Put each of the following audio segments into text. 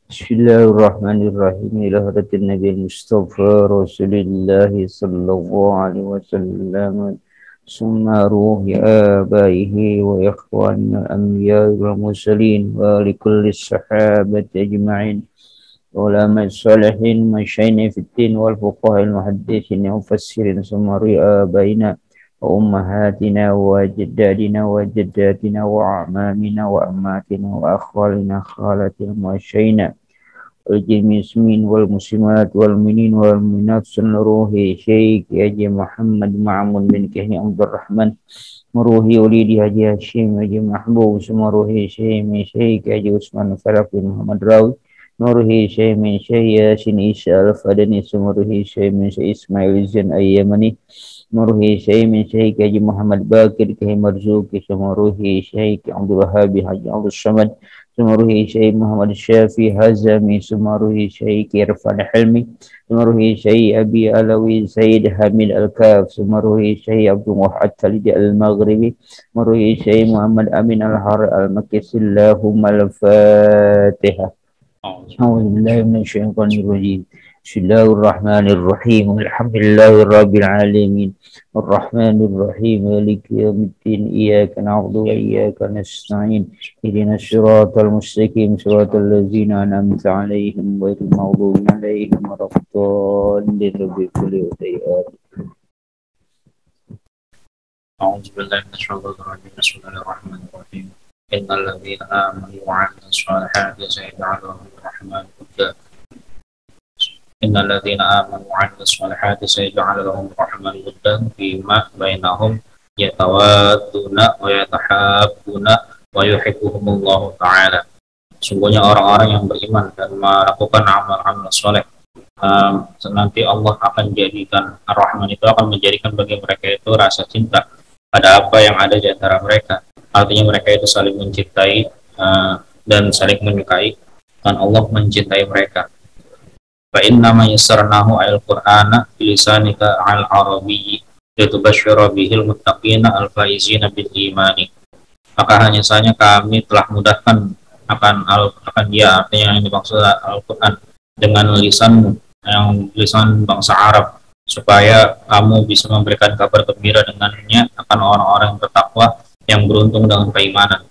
Bismillahirrahmanirrahim. Ila hadratin Nabi Mustafa Rasulillah sallallahu alaihi wasallam. Summa ruhi abaihi wa ikhwanina al-anbiya wal mursalin wa likulli sahabati ajma'in. Ulama salihin masyayna fiddin wal fuqaha al-muhaddithin wa mufassirin summa ruhi abaina وأمهاتنا وجدادنا وجداتنا وأعمامنا وأماتنا وأخوالنا خالاتنا وشينا والجميع والمسلمات والمؤمنين والمؤمنات سنروه شيخ حجي محمد معمود بن كهني عبد الرحمن مروه وليد حجي هاشم حجي محبوب سمروه شيخ حجي عثمان فرق بن محمد راوي نوره شيخ من شيخ ياسين إيسى الفدني سمروه شيخ من شيخ إسماعيل الزين أيمني مروه شيخ من شيخ حجي محمد باكر كهي مرزوق سمروه شيخ عبد الوهاب حجي عبد الصمد سمره شيخ محمد الشافي هزمي سمره شيخ إرفان حلمي سمره شيخ أبي علوي سيد حميد الكاف سمره شيخ عبد الوهاب خالد المغربي سمره شيخ محمد أمين الحر المكي اللهم الفاتحة. أعوذ بالله من الشيطان الرجيم. بسم الله الرحمن الرحيم. الحمد لله رب العالمين الرحمن الرحيم مالك يوم الدين إياك نعبد وإياك نستعين اهدنا الصراط المستقيم صراط الذين أنعمت عليهم غير المغضوب عليهم ولا الضالين أعوذ بالله من الشيطان الرجيم بسم الله الرحمن الرحيم إن الذين آمنوا وعملوا الصالحات سيجعل لهم الرحمن ودا إن الذين آمنوا وعملوا الصالحات سيجعل لهم الرحمن ودا فيما بينهم يتوادون ويتحابون ويحبهم الله تعالى. Sungguhnya orang-orang yang beriman dan melakukan amal-amal soleh, nanti Allah akan jadikan Ar-Rahman itu akan menjadikan bagi mereka itu rasa cinta pada apa yang ada di antara mereka. Artinya mereka itu saling mencintai dan saling menyukai, dan Allah mencintai mereka. Fa inna ma yassarnahu al-Qur'ana bilisanika al-arabiyyi litubashshira bihil muttaqina al-faizina bil imani. Maka hanya saja kami telah mudahkan akan dia, artinya yang dimaksud Al-Quran dengan lisan bangsa Arab, supaya kamu bisa memberikan kabar gembira dengannya akan orang-orang yang bertakwa yang beruntung dengan keimanan.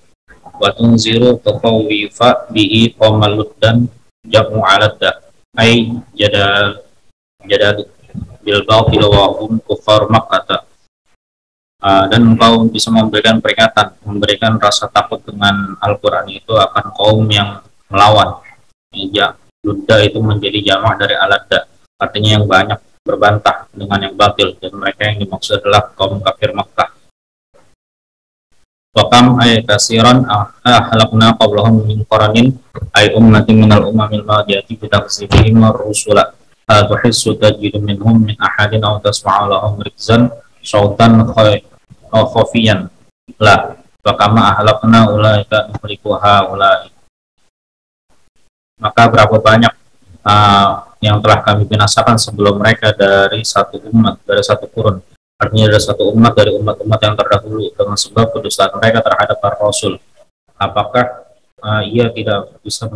Wa tunziru taqawifa bihi qamaluddan jamu aladda ay jadal bil batil wa hum kufar Makkah. Dan engkau bisa memberikan peringatan, memberikan rasa takut dengan Al-Quran itu akan kaum yang melawan. Ya, Ludda itu menjadi jamak dari aladda, artinya yang banyak berbantah dengan yang batil, dan mereka yang dimaksud adalah kaum kafir Makkah. Wakam ay kasiran ahlakna qablahum min qaranin ay ummatin minal umamil madiyati bitakzibihim ar-rusula tuhissu tajidu minhum min ahadin aw tasma'u lahum rikzan sautan khafiyan la wakama ahlakna ulaika nuhrikuha ulai. Maka berapa banyak yang telah kami binasakan sebelum mereka dari satu umat, dari satu kurun, artinya dari satu umat dari umat-umat yang terdahulu, dengan sebab kedustaan mereka terhadap para rasul. Apakah ia tidak bisa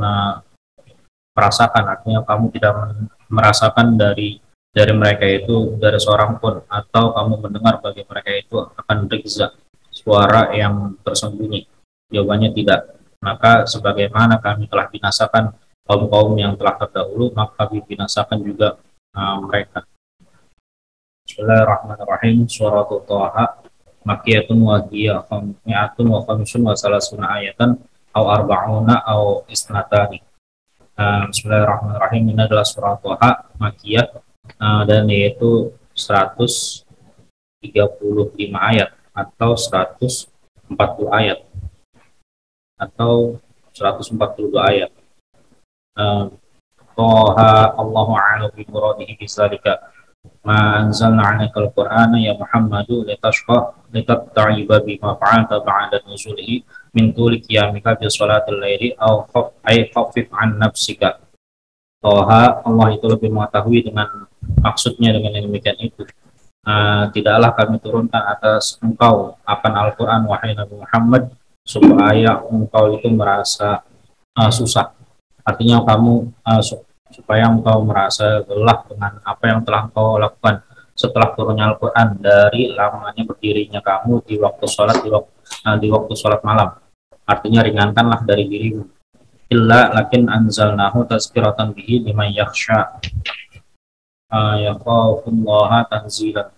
merasakan, artinya kamu tidak merasakan dari mereka itu dari seorang pun, atau kamu mendengar bagi mereka itu akan rikza, suara yang tersembunyi? Jawabannya tidak. Maka sebagaimana kami telah binasakan kaum-kaum yang telah terdahulu, maka kami binasakan juga mereka. Bismillahirrahmanirrahim. Surat Thaha Makkiyatun wa hiya 553 ayatan au arba'una au isnatani. Bismillahirrahmanirrahim. Ini adalah surah Thaha Makkiyah, dan yaitu 135 ayat atau 140 ayat atau 142 ayat. Toha Allahu a'lam bi muradihi bidzalika ma anzalna 'alaikal qur'ana ya Muhammadu litashqa litatta'iba bima fa'alta ba'da nuzulihi min tuli qiyamika bi sholatil laili aw khaffif 'an nafsika. Toha, Allah itu lebih mengetahui dengan maksudnya dengan yang demikian itu. Tidaklah kami turunkan atas engkau akan Al-Quran wahai Nabi Muhammad supaya engkau itu merasa susah. Artinya kamu supaya engkau merasa lelah dengan apa yang telah engkau lakukan setelah turunnya Al-Quran dari lamanya berdirinya kamu di waktu sholat di waktu sholat malam. Artinya ringankanlah dari dirimu. Illa lakin anzalnahu tazkiratan bihi liman yakhsha yakhafullaha tanzilan.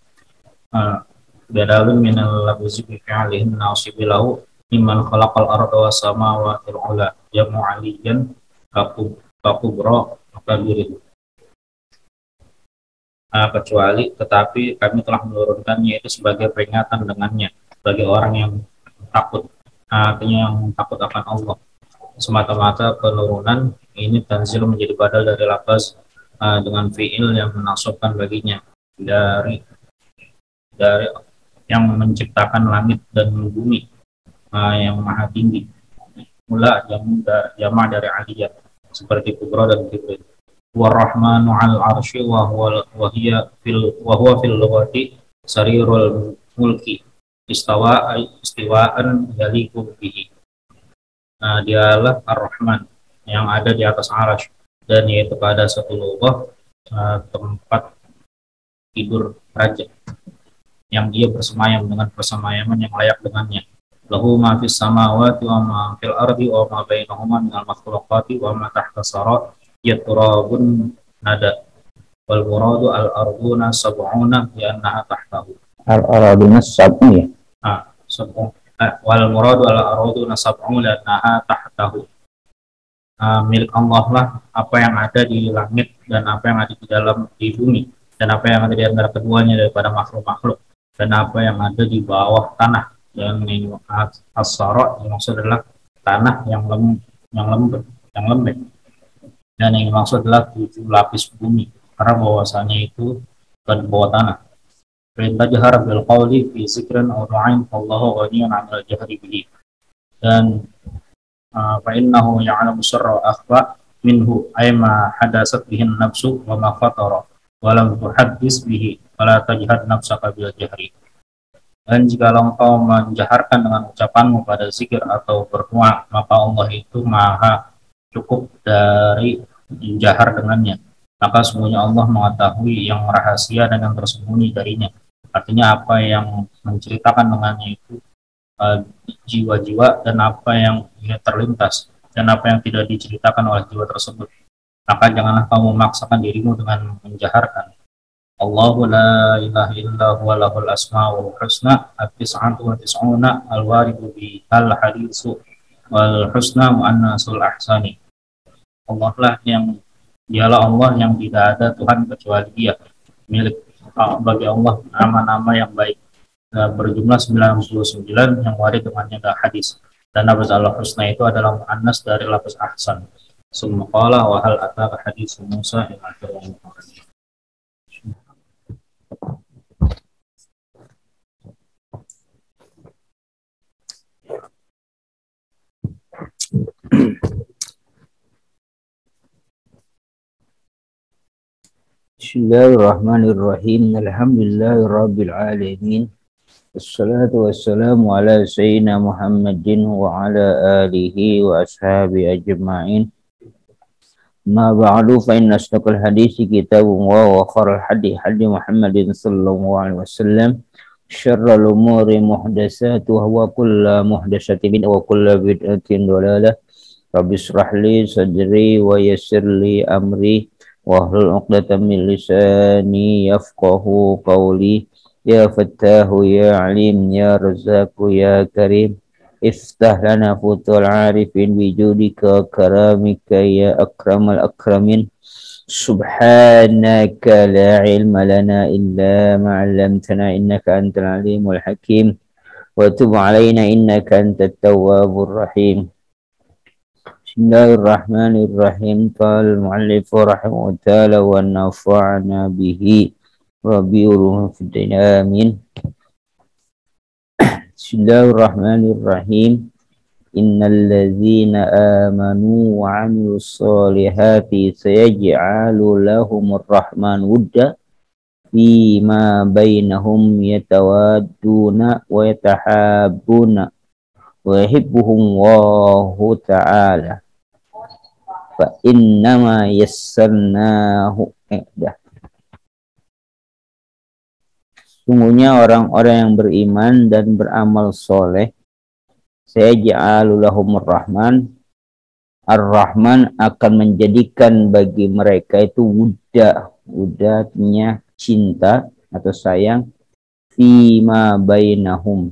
Badalun minal labzi bi fi'alihin nasibilahu mimman khalaqal arda was samawati ula yamu aliyan kakubro kabirin. Kecuali tetapi kami telah menurunkannya itu sebagai peringatan dengannya bagi orang yang takut, artinya yang takut akan Allah. Semata-mata penurunan ini tanzil menjadi badal dari lafaz dengan fi'il yang menasabkan baginya dari yang menciptakan langit dan bumi yang maha tinggi. Mula jama dari aliyah seperti kubra dan kibrit. Warrahmanu 'alal 'arsy wa huwa fil lughati sarirul mulki istiwa'an yaliqu bihi. Dialah Ar-Rahman yang ada di atas arsy, dan yaitu pada satu lugah tempat tidur raja yang dia bersemayam dengan persemayaman yang layak dengannya. Lahu ma fis samawati wa ma fil ardi wa ma bainahuma minal makhluqati wa ma tahta sara yaturabun nada wal muradu al arduna sab'una bi annaha tahtahu. Al arduna sab'un Wal muradu al arduna sab'una annaha tahtahu. Milik Allah lah apa yang ada di langit dan apa yang ada di bumi dan apa yang ada di antara keduanya daripada makhluk-makhluk dan apa yang ada di bawah tanah. Dan as-sara yang maksud adalah tanah yang lembek. Dan yang dimaksud adalah 7 lapis bumi karena bahwasanya itu ke bawah tanah. Perintah jahar bil qawli fi zikrin aw du'ain Allahu ghaniyun 'anil jahri bihi. Dan fa innahu ya'lamu sirra wa akhfa minhu ay ma hadasat bihin nafsu wa ma fatara wa lam tuhaddis bihi wa la tajhad nafsaka bil jahri. Dan jika engkau menjaharkan dengan ucapanmu pada zikir atau berdoa, maka Allah itu maha cukup dari menjahar dengannya. Maka semuanya Allah mengetahui yang rahasia dan yang tersembunyi darinya. Artinya apa yang menceritakan dengannya itu jiwa-jiwa dan apa yang terlintas dan apa yang tidak diceritakan oleh jiwa tersebut. Maka janganlah kamu memaksakan dirimu dengan menjaharkan. Allahu la ilaha illa huwa lahul asmaul husna at-tis'atu wa tis'una al-waridu bi al-haditsu wal husna mu'annasul ahsani. Allah lah dialah Allah yang tidak ada Tuhan kecuali Dia. Milik bagi Allah nama-nama yang baik berjumlah 99 yang warid dengannya ada hadis. Dan lafaz al-husna itu adalah mu'annas dari lafaz ahsan. Summa qala wa hal ataka hadis Musa ila akhirih. Bismillahirrahmanirrahim. Alhamdulillahirabbil alamin. Wassalatu wassalamu ala sayyidina Muhammadin wa ala alihi wa ashabihi ajma'in. Ma ba'du fa inna asdaqal hadisi kitabullah wa khairal hadi Muhammadin sallallahu alaihi wasallam. Syarrul umuri muhdatsatuha wa kullu muhdatsatin bid'ah wa kullu bid'atin dhalalah. Rabbi shrah li sadri wa yassir li amri wahlul 'uqdatam min lisani yafqahu qawli. Ya Fattahu ya Alim ya Razzaqu ya Karim. iftah lana futul arifin bijudika karamika ya akramal akramin. Subhanaka la ilma lana illa ma 'allamtana innaka antal alimul hakim. Wa tub 'alaina innaka antat tawwabur rahim. Bismillahirrahmanirrahim. Qala al-mu'allif rahimahullah ta'ala wa nafa'na bihi rabbi ulum fid amin. Bismillahirrahmanirrahim. Innal ladzina amanu wa 'amilus solihati sayaj'alu lahumur rahman wudda fima bainahum yatawadduna wa yatahabbuna wa yuhibbuhum Allahu ta'ala fa innama yassarnahu Sungguhnya orang-orang yang beriman dan beramal soleh, saya ja'alu lahumur rahman, ar-rahman akan menjadikan bagi mereka itu wudahnya cinta atau sayang, fima bainahum,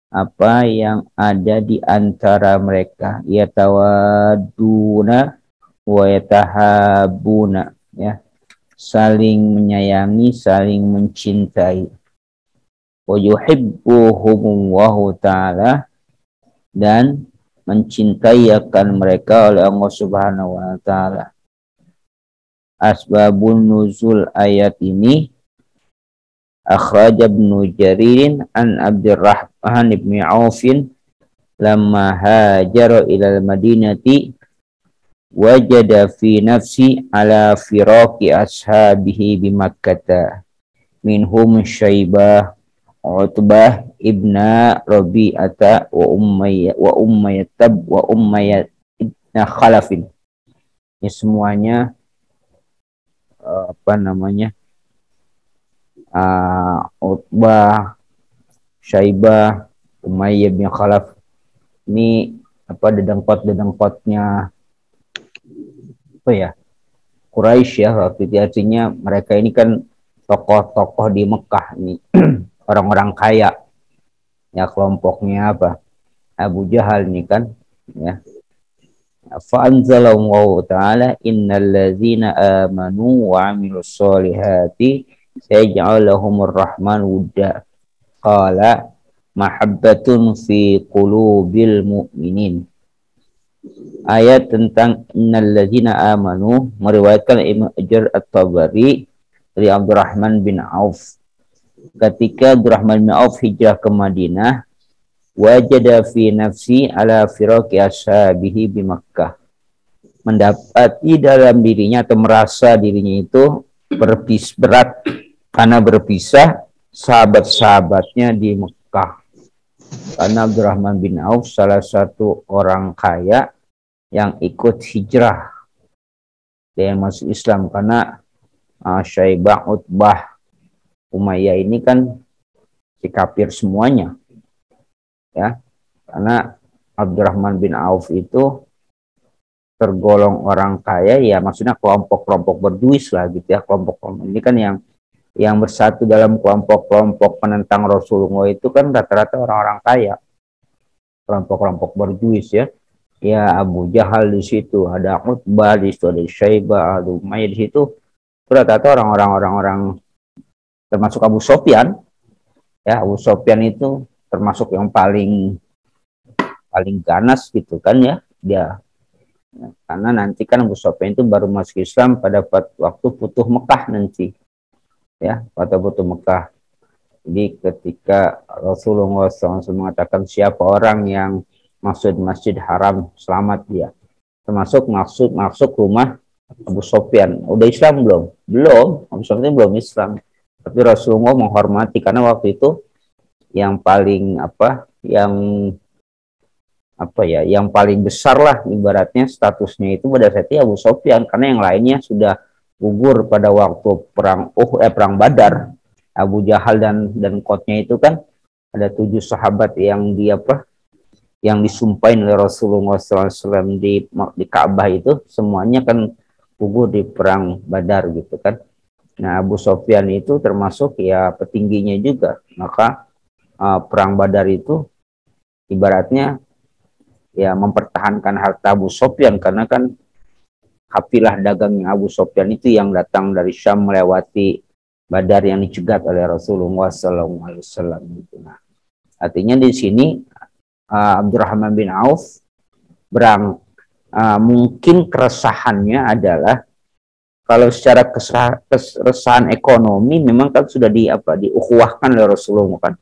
apa yang ada di antara mereka, yatawaduna wa yatahabuna, ya, saling menyayangi, saling mencintai. Wa yuhibbuhumullahu ta'ala, dan mencintai akan mereka oleh Allah Subhanahu wa ta'ala. Asbabun nuzul ayat ini akhraj Ibnu Jaririn an Abdurrahman ibn Aufin lamma hajara ila al-Madinati wajada fi nafsi ala firaqi ashabihi bi Makkah minhum Syaibah Utbah ibna Rabi'ata wa Umayyah ibn Khalafin. Ini semuanya Utbah, Syaibah, Umayyah bin Khalaf. Ini dedengkot-dedengkotnya Quraisy ya, waktu itu. Artinya mereka ini kan tokoh-tokoh di Mekah nih. Orang-orang kaya. Ya, kelompoknya Abu Jahal nih kan, ya. Fa anzalallahu ta'ala innal ladzina amanu wa 'amilus solihati sayaj'alu lahumur rahman wudda. Qala mahabbatun fi qulubil mu'minin. Ayat tentang innal ladzina amanu meriwayatkan Ibnu Jarir At-Tabari dari Abdurrahman bin Auf. Ketika Abdurrahman bin Auf hijrah ke Madinah, wajada fi nafsi ala firaqi ashabihi bi Makkah. Mendapati dalam dirinya atau merasa dirinya itu berat karena berpisah sahabat-sahabatnya di Mekah. Karena Abdurrahman bin Auf salah satu orang kaya yang ikut hijrah dan masuk Islam, karena Syaibah, Utbah, Umayyah ini kan si kafir semuanya, ya. Karena Abdurrahman bin Auf itu tergolong orang kaya, ya, maksudnya kelompok-kelompok berduis lah gitu ya. Kelompok ini kan yang bersatu dalam kelompok-kelompok penentang Rasulullah itu kan rata-rata orang-orang kaya, kelompok-kelompok berduis ya. Ya, Abu Jahal di situ, ada Utbah di situ, ada Syaibah, ada Umayyah di situ. Rata-rata orang-orang termasuk Abu Sofyan. Ya, Abu Sofyan itu termasuk yang paling ganas gitu kan ya. Dia, karena nanti kan Abu Sofyan itu baru masuk Islam pada waktu Futuh Mekah nanti. Ya, pada Futuh Mekah. Jadi ketika Rasulullah SAW mengatakan siapa orang yang masuk Masjid Haram, selamat dia. Termasuk masuk rumah Abu Sofyan. Udah Islam belum? Belum. Abu Sofyan belum Islam. Tapi Rasulullah menghormati karena waktu itu yang paling yang paling besar lah ibaratnya statusnya itu pada saat itu Abu Sofyan, karena yang lainnya sudah gugur pada waktu perang Badar. Abu Jahal dan kotnya itu kan ada 7 sahabat yang yang disumpahin oleh Rasulullah SAW di Ka'bah itu, semuanya kan gugur di perang Badar gitu kan. Nah, Abu Sofyan itu termasuk ya petingginya juga. Maka perang Badar itu ibaratnya ya mempertahankan harta Abu Sofyan, karena kan kafilah dagangnya Abu Sofyan itu yang datang dari Syam melewati Badar yang dicegat oleh Rasulullah SAW. Gitu. Nah, artinya di sini Abdurrahman bin Auf mungkin keresahannya adalah kalau secara keresahan ekonomi memang kan sudah diukhuwahkan oleh Rasulullah kan,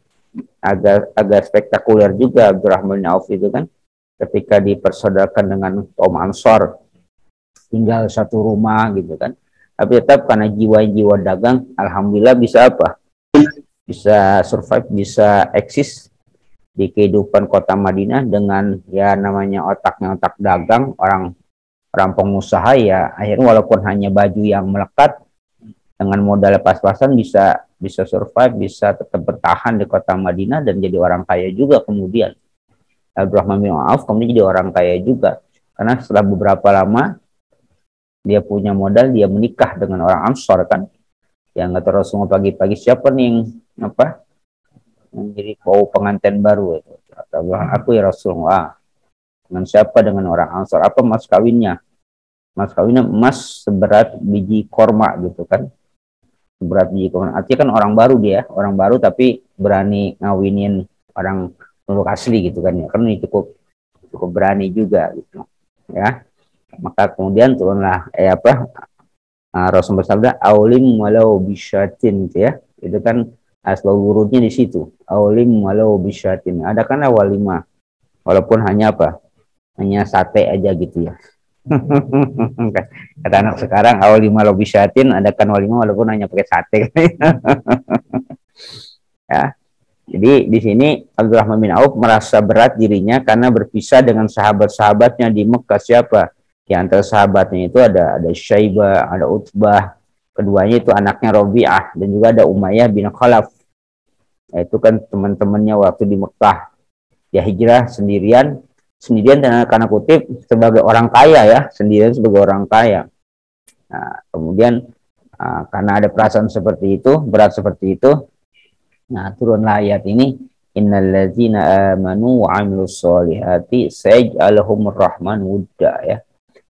agak spektakuler juga Abdurrahman bin Auf itu kan, ketika dipersaudarkan dengan kaum Ansor, tinggal satu rumah gitu kan, tapi tetap karena jiwa-jiwa dagang, alhamdulillah bisa bisa survive, bisa eksis di kehidupan kota Madinah dengan ya namanya otaknya otak dagang, orang pengusaha ya, akhirnya walaupun hanya baju yang melekat dengan modal pas-pasan bisa survive, bisa tetap bertahan di kota Madinah dan jadi orang kaya juga. Kemudian Abdurrahman bin Auf kemudian jadi orang kaya juga, karena setelah beberapa lama dia punya modal, dia menikah dengan orang Ansor kan, yang nggak terus semua pagi-pagi siapa nih yang jadi pengantin baru itu. Kata aku ya Rasulullah. Dengan siapa? Dengan orang Ansor. Apa mas kawinnya? Mas kawinnya emas seberat biji korma gitu kan, seberat biji korma. Artinya kan orang baru, dia orang baru tapi berani ngawinin orang penduduk asli gitu kan ya, kan ini cukup berani juga gitu ya. Maka kemudian turunlah Rasul bersabda aulim walau bisyatin gitu ya. Itu kan asbab wurudnya di situ. Aulim walau bisyatin. Adakanlah walimah walaupun hanya hanya sate aja gitu ya. Kata anak sekarang aulim walau bisyatin, adakan walimah walaupun hanya pakai sate. Ya. Jadi di sini Abdurrahman bin Auf merasa berat dirinya karena berpisah dengan sahabat-sahabatnya di Mekah. Siapa? Di antara sahabatnya itu ada Syaibah, ada Utbah, keduanya itu anaknya Rabi'ah, dan juga ada Umayyah bin Khalaf. Itu kan teman-temannya waktu di Mekah. Dia hijrah sendirian dan karena kutip sebagai orang kaya ya, sendirian sebagai orang kaya. Nah, kemudian karena ada perasaan seperti itu, berat seperti itu, nah turunlah ayat ini, innalladzina amanu wa 'amilus solihati sayaj'aluhumur rahman wudda ya.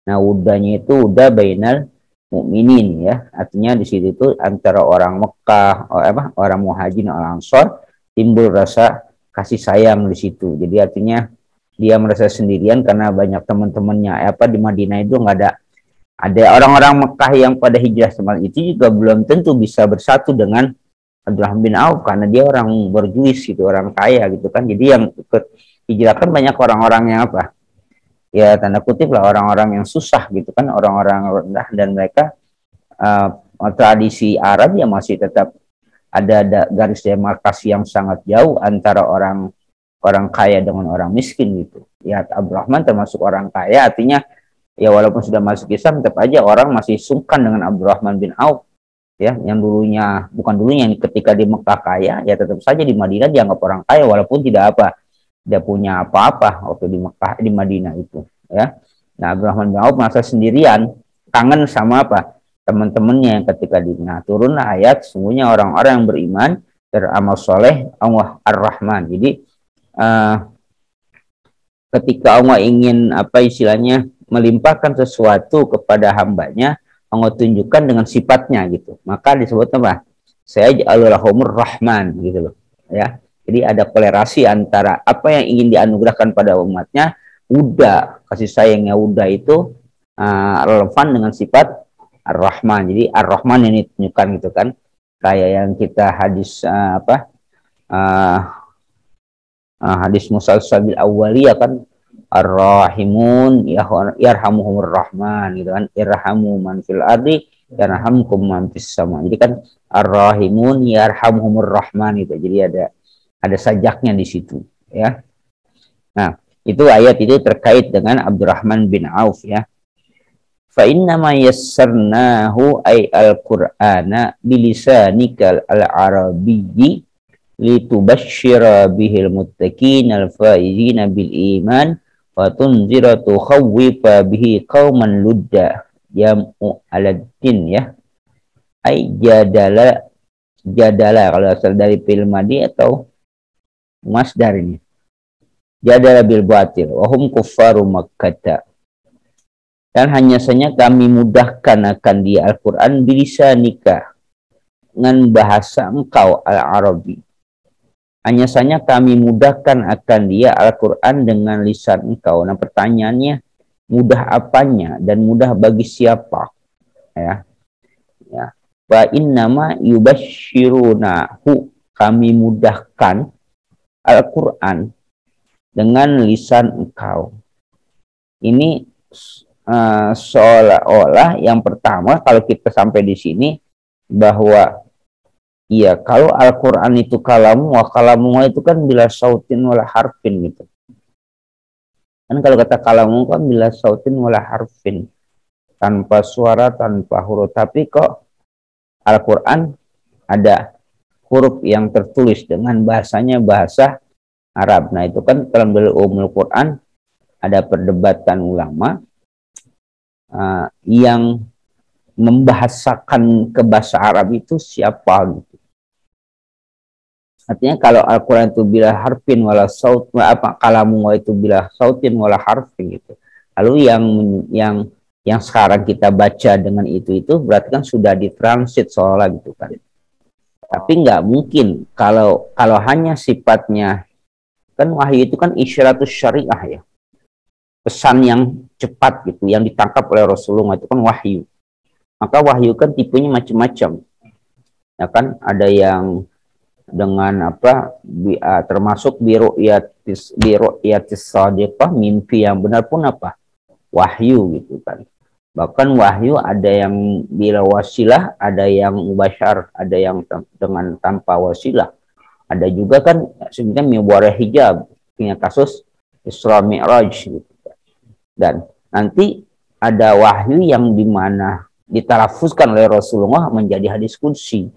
Nah, udahnya itu udah bainal mukminin ya. Artinya di situ itu antara orang Mekah, orang muhajirin, orang Ansor, timbul rasa kasih sayang di situ. Jadi artinya dia merasa sendirian karena banyak teman-temannya di Madinah itu nggak ada orang-orang Mekah yang pada hijrah semalam itu juga belum tentu bisa bersatu dengan Abdurrahman bin Auf karena dia orang berjuis gitu, orang kaya gitu kan. Jadi yang ikut hijrah kan banyak orang-orang yang ya tanda kutip lah orang-orang yang susah gitu kan, orang-orang rendah, dan mereka tradisi Arab ya masih tetap ada garis demarkasi yang sangat jauh antara orang kaya dengan orang miskin gitu. Ya Abdurrahman termasuk orang kaya, artinya ya walaupun sudah masuk Islam tetap aja orang masih sungkan dengan Abdurrahman bin Auf ya, yang bukan dulunya ketika di Mekah kaya, ya tetap saja di Madinah dianggap orang kaya walaupun tidak punya apa-apa waktu di Mekah, di Madinah itu ya. Nah, Abdurrahman bin Auf merasa sendirian, kangen sama teman-temannya yang ketika turunlah ayat, sungguhnya orang-orang yang beriman beramal soleh Allah Ar-Rahman. Jadi ketika Allah ingin istilahnya melimpahkan sesuatu kepada hambanya, Allah tunjukkan dengan sifatnya gitu, maka disebut sayaj'aluhumur rahman gitu loh ya. Jadi ada kolerasi antara apa yang ingin dianugerahkan pada umatnya, udah kasih sayangnya udah itu relevan dengan sifat Ar-Rahman. Jadi Ar-Rahman yang ditunjukkan gitu kan, kayak yang kita hadis hadis musalsabil awwaliyah kan, Ar-Rahimun yarhamuhumur Rahman gitu kan, irhamu man fil ardi yarhamkum man fis sama. Jadi kan Ar-Rahimun yarhamuhumur Rahman gitu. Jadi ada sajaknya di situ ya. Nah, itu ayat itu terkait dengan Abdurrahman bin Auf ya. Fa inna ma yassarnahu ay al-Qur'ana bilisanikal al-arabiyyi litubashshira bihil muttaqin al-faizina bil iman wa tunzira tukhawwifa bihi qauman ludda jam'u aladdin ya. Ay jadala kalau asal dari fi'il madhi atau masdar ini. jadala bil batil wa hum kuffaru Makkah. Dan hanya saja kami mudahkan akan dia Al-Quran bilisanika, dengan bahasa engkau al-Arabi. Hanya saja kami mudahkan akan dia Al-Quran dengan lisan engkau. Nah pertanyaannya, mudah apanya dan mudah bagi siapa? Ya. Wa innama yubashirunahu, kami mudahkan Al-Quran dengan lisan engkau. Ini seolah-olah yang pertama kalau kita sampai di sini bahwa iya, kalau Al-Quran itu kalamu itu kan bila sautin wala harfin gitu. Kan kalau kata kalamu kan bila sautin wala harfin, tanpa suara, tanpa huruf. Tapi kok Al-Quran ada huruf yang tertulis dengan bahasanya bahasa Arab. Nah itu kan dalam ulumul Quran ada perdebatan ulama yang membahasakan ke bahasa Arab itu siapa gitu. Artinya kalau Al-Quran itu bila harfin wala saut, kalamu itu bila sautin wala harfin gitu. Lalu yang sekarang kita baca dengan itu berarti kan sudah ditransit seolah gitu kan. Tapi nggak mungkin kalau hanya sifatnya, kan wahyu itu kan isyaratus syariah ya. Pesan yang cepat gitu, yang ditangkap oleh Rasulullah itu kan wahyu. Maka wahyu kan tipenya macam-macam. Ya kan, ada yang dengan termasuk biru'yatis shadiqah, mimpi yang benar pun wahyu gitu kan. Bahkan wahyu ada yang bila wasilah, ada yang mubasyar, ada yang dengan tanpa wasilah. Ada juga kan sebenarnya miwarah hijab, punya kasus Isra Mi'raj gitu. Dan nanti ada wahyu yang dimana ditalafuzkan oleh Rasulullah menjadi hadis qudsi.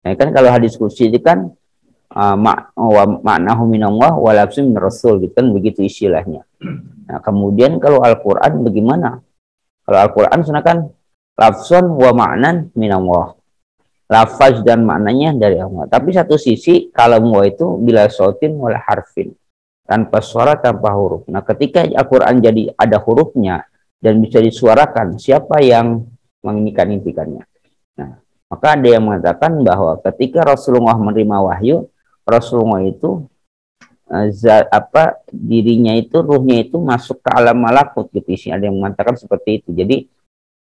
Nah, kan kalau hadis qudsi itu kan maknahu minallah wa lafzun min rasul gitu kan, begitu istilahnya. Nah, kemudian kalau Al-Qur'an bagaimana? Kalau Al-Qur'an kan lafzun wa ma'nan minallah. Lafaz dan maknanya dari Allah. Tapi satu sisi kalau itu bila sautin wala harfin, tanpa suara, tanpa huruf. Nah, ketika Al-Quran jadi ada hurufnya dan bisa disuarakan, siapa yang mengintikannya? Nah, maka ada yang mengatakan bahwa ketika Rasulullah menerima wahyu, Rasulullah itu dirinya itu, ruhnya itu masuk ke alam malakut gitu. Ada yang mengatakan seperti itu. Jadi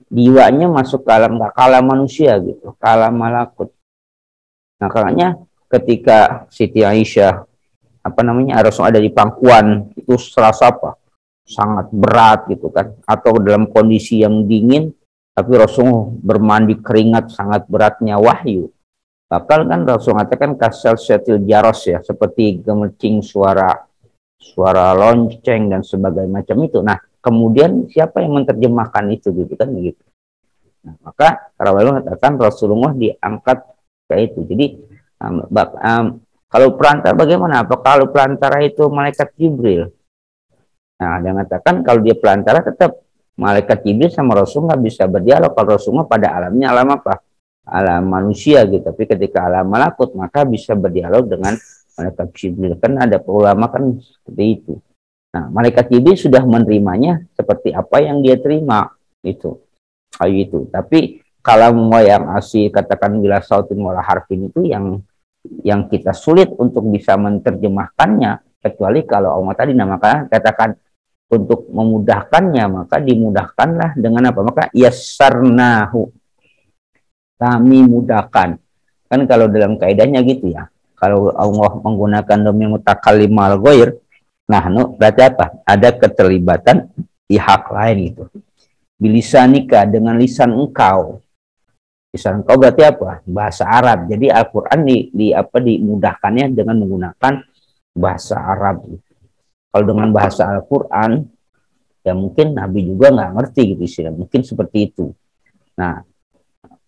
jiwanya masuk ke alam manusia gitu, ke alam malakut. Nah, makanya ketika Siti Aisyah Rasul ada di pangkuan itu serasa sangat berat gitu kan, atau dalam kondisi yang dingin tapi Rasul bermandi keringat, sangat beratnya wahyu. Bakal kan Rasul mengatakan kasal setil jaros ya, seperti gemercing suara lonceng dan sebagainya macam itu. Nah kemudian siapa yang menerjemahkan itu gitu kan begitu. Nah, maka Rasulullah mengatakan Rasulullah diangkat kayak itu. Jadi kalau perantara bagaimana? Apa kalau perantara itu malaikat Jibril? Nah, dia mengatakan kalau dia perantara tetap malaikat Jibril sama Rasul nggak bisa berdialog. Kalau Rasulullah pada alamnya alam alam manusia gitu. Tapi ketika alam malakut maka bisa berdialog dengan malaikat Jibril. Kan ada ulama kan seperti itu. Nah, malaikat Jibril sudah menerimanya seperti apa yang dia terima itu. Kayak itu. Tapi kalau yang asli katakan bila sautin wala harfin itu yang kita sulit untuk bisa menerjemahkannya, kecuali kalau Allah tadi namakan katakan untuk memudahkannya, maka dimudahkanlah dengan apa? Maka yassarnahu, kami mudahkan. Kan kalau dalam kaidahnya gitu ya, kalau Allah menggunakan domir mutakallim al ghair, nah berarti apa? Ada keterlibatan pihak lain itu. Bilisanika, dengan lisan engkau. Lisan engkau berarti apa? Bahasa Arab. Jadi Al-Quran dimudahkannya dengan menggunakan bahasa Arab. Kalau dengan bahasa Al-Quran, ya mungkin Nabi juga nggak ngerti gitu istilah. Mungkin seperti itu. Nah,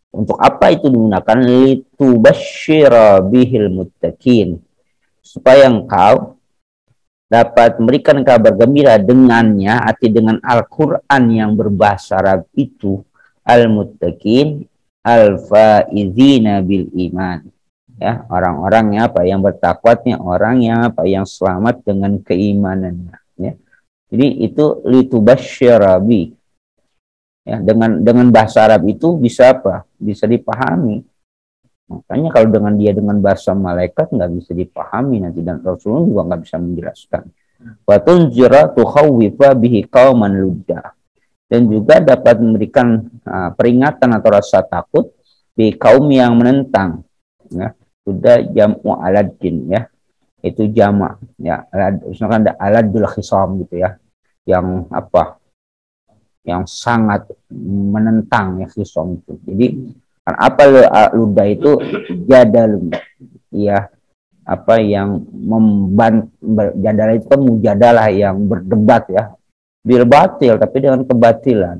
untuk apa itu digunakan? Litubashshira bihil muttaqin, supaya engkau dapat memberikan kabar gembira dengannya, arti dengan Al-Quran yang berbahasa Arab itu, al-muttaqin al-faizina bil iman, Ya, orang-orangnya apa yang bertakwanya, orang yang apa yang selamat dengan keimanannya, ya. Jadi itu litubasyirabi, ya, dengan bahasa Arab itu bisa apa? Bisa dipahami. Makanya kalau dengan bahasa malaikat nggak bisa dipahami nanti, dan Rasulullah juga nggak bisa menjelaskan. Wa tunzira tukhawwifa bihi qauman ludda, dan juga dapat memberikan peringatan atau rasa takut di kaum yang menentang, ya. Sudah jamu aladin, ya, itu jamak, ya, misalkan ada aladul khisam gitu, ya, yang apa, yang sangat menentang, ya, khisam itu. Jadi apa luda itu jadal, ya, apa yang jadalah itu kan mujadalah, yang berdebat, ya, bil batil, tapi dengan kebatilan.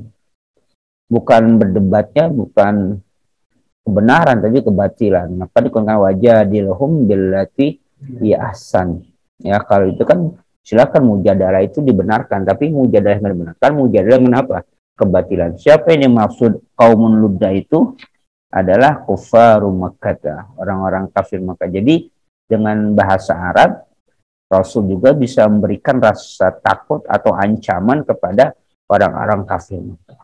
Bukan berdebatnya bukan kebenaran tapi kebatilan. Maka dikatakan wajadilhum billati ya ahsan. Ya, kalau itu kan silakan mujadalah itu dibenarkan, tapi mujadalah yang dibenarkan mujadalah dengan apa? Kebatilan. Siapa yang dimaksud kaumun ludda itu adalah kufaru Makkah, orang-orang kafir Makkah. Jadi dengan bahasa Arab Rasul juga bisa memberikan rasa takut atau ancaman kepada orang-orang kafir Makkah.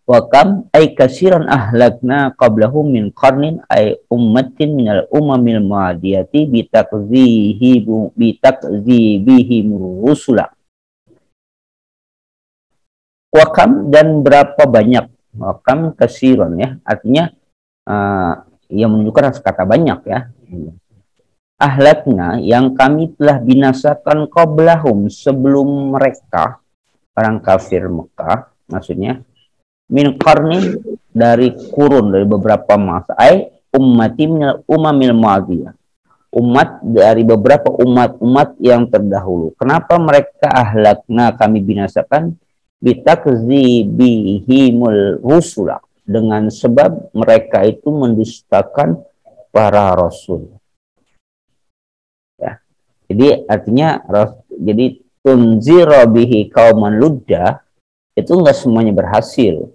Wa kam ay kasiran ahlakna qablahum min qarnin ay ummatin minal umamil madiyati bitakzibihim rusula. Wa kam, dan berapa banyak. Wa kam kasiran, ya, artinya yang menunjukkan kata banyak, ya. Ahlakna, yang kami telah binasakan qablahum, sebelum mereka, orang kafir Mekah, maksudnya min qarnin, dari kurun, dari beberapa masa, ay ummati minal umamil madiyah, umat dari beberapa umat-umat yang terdahulu. Kenapa mereka ahlakna, kami binasakan, bitakzibihimul rusula, dengan sebab mereka itu mendustakan para rasul, ya. Jadi artinya jadi tunzira bihi qauman ludda itu enggak semuanya berhasil.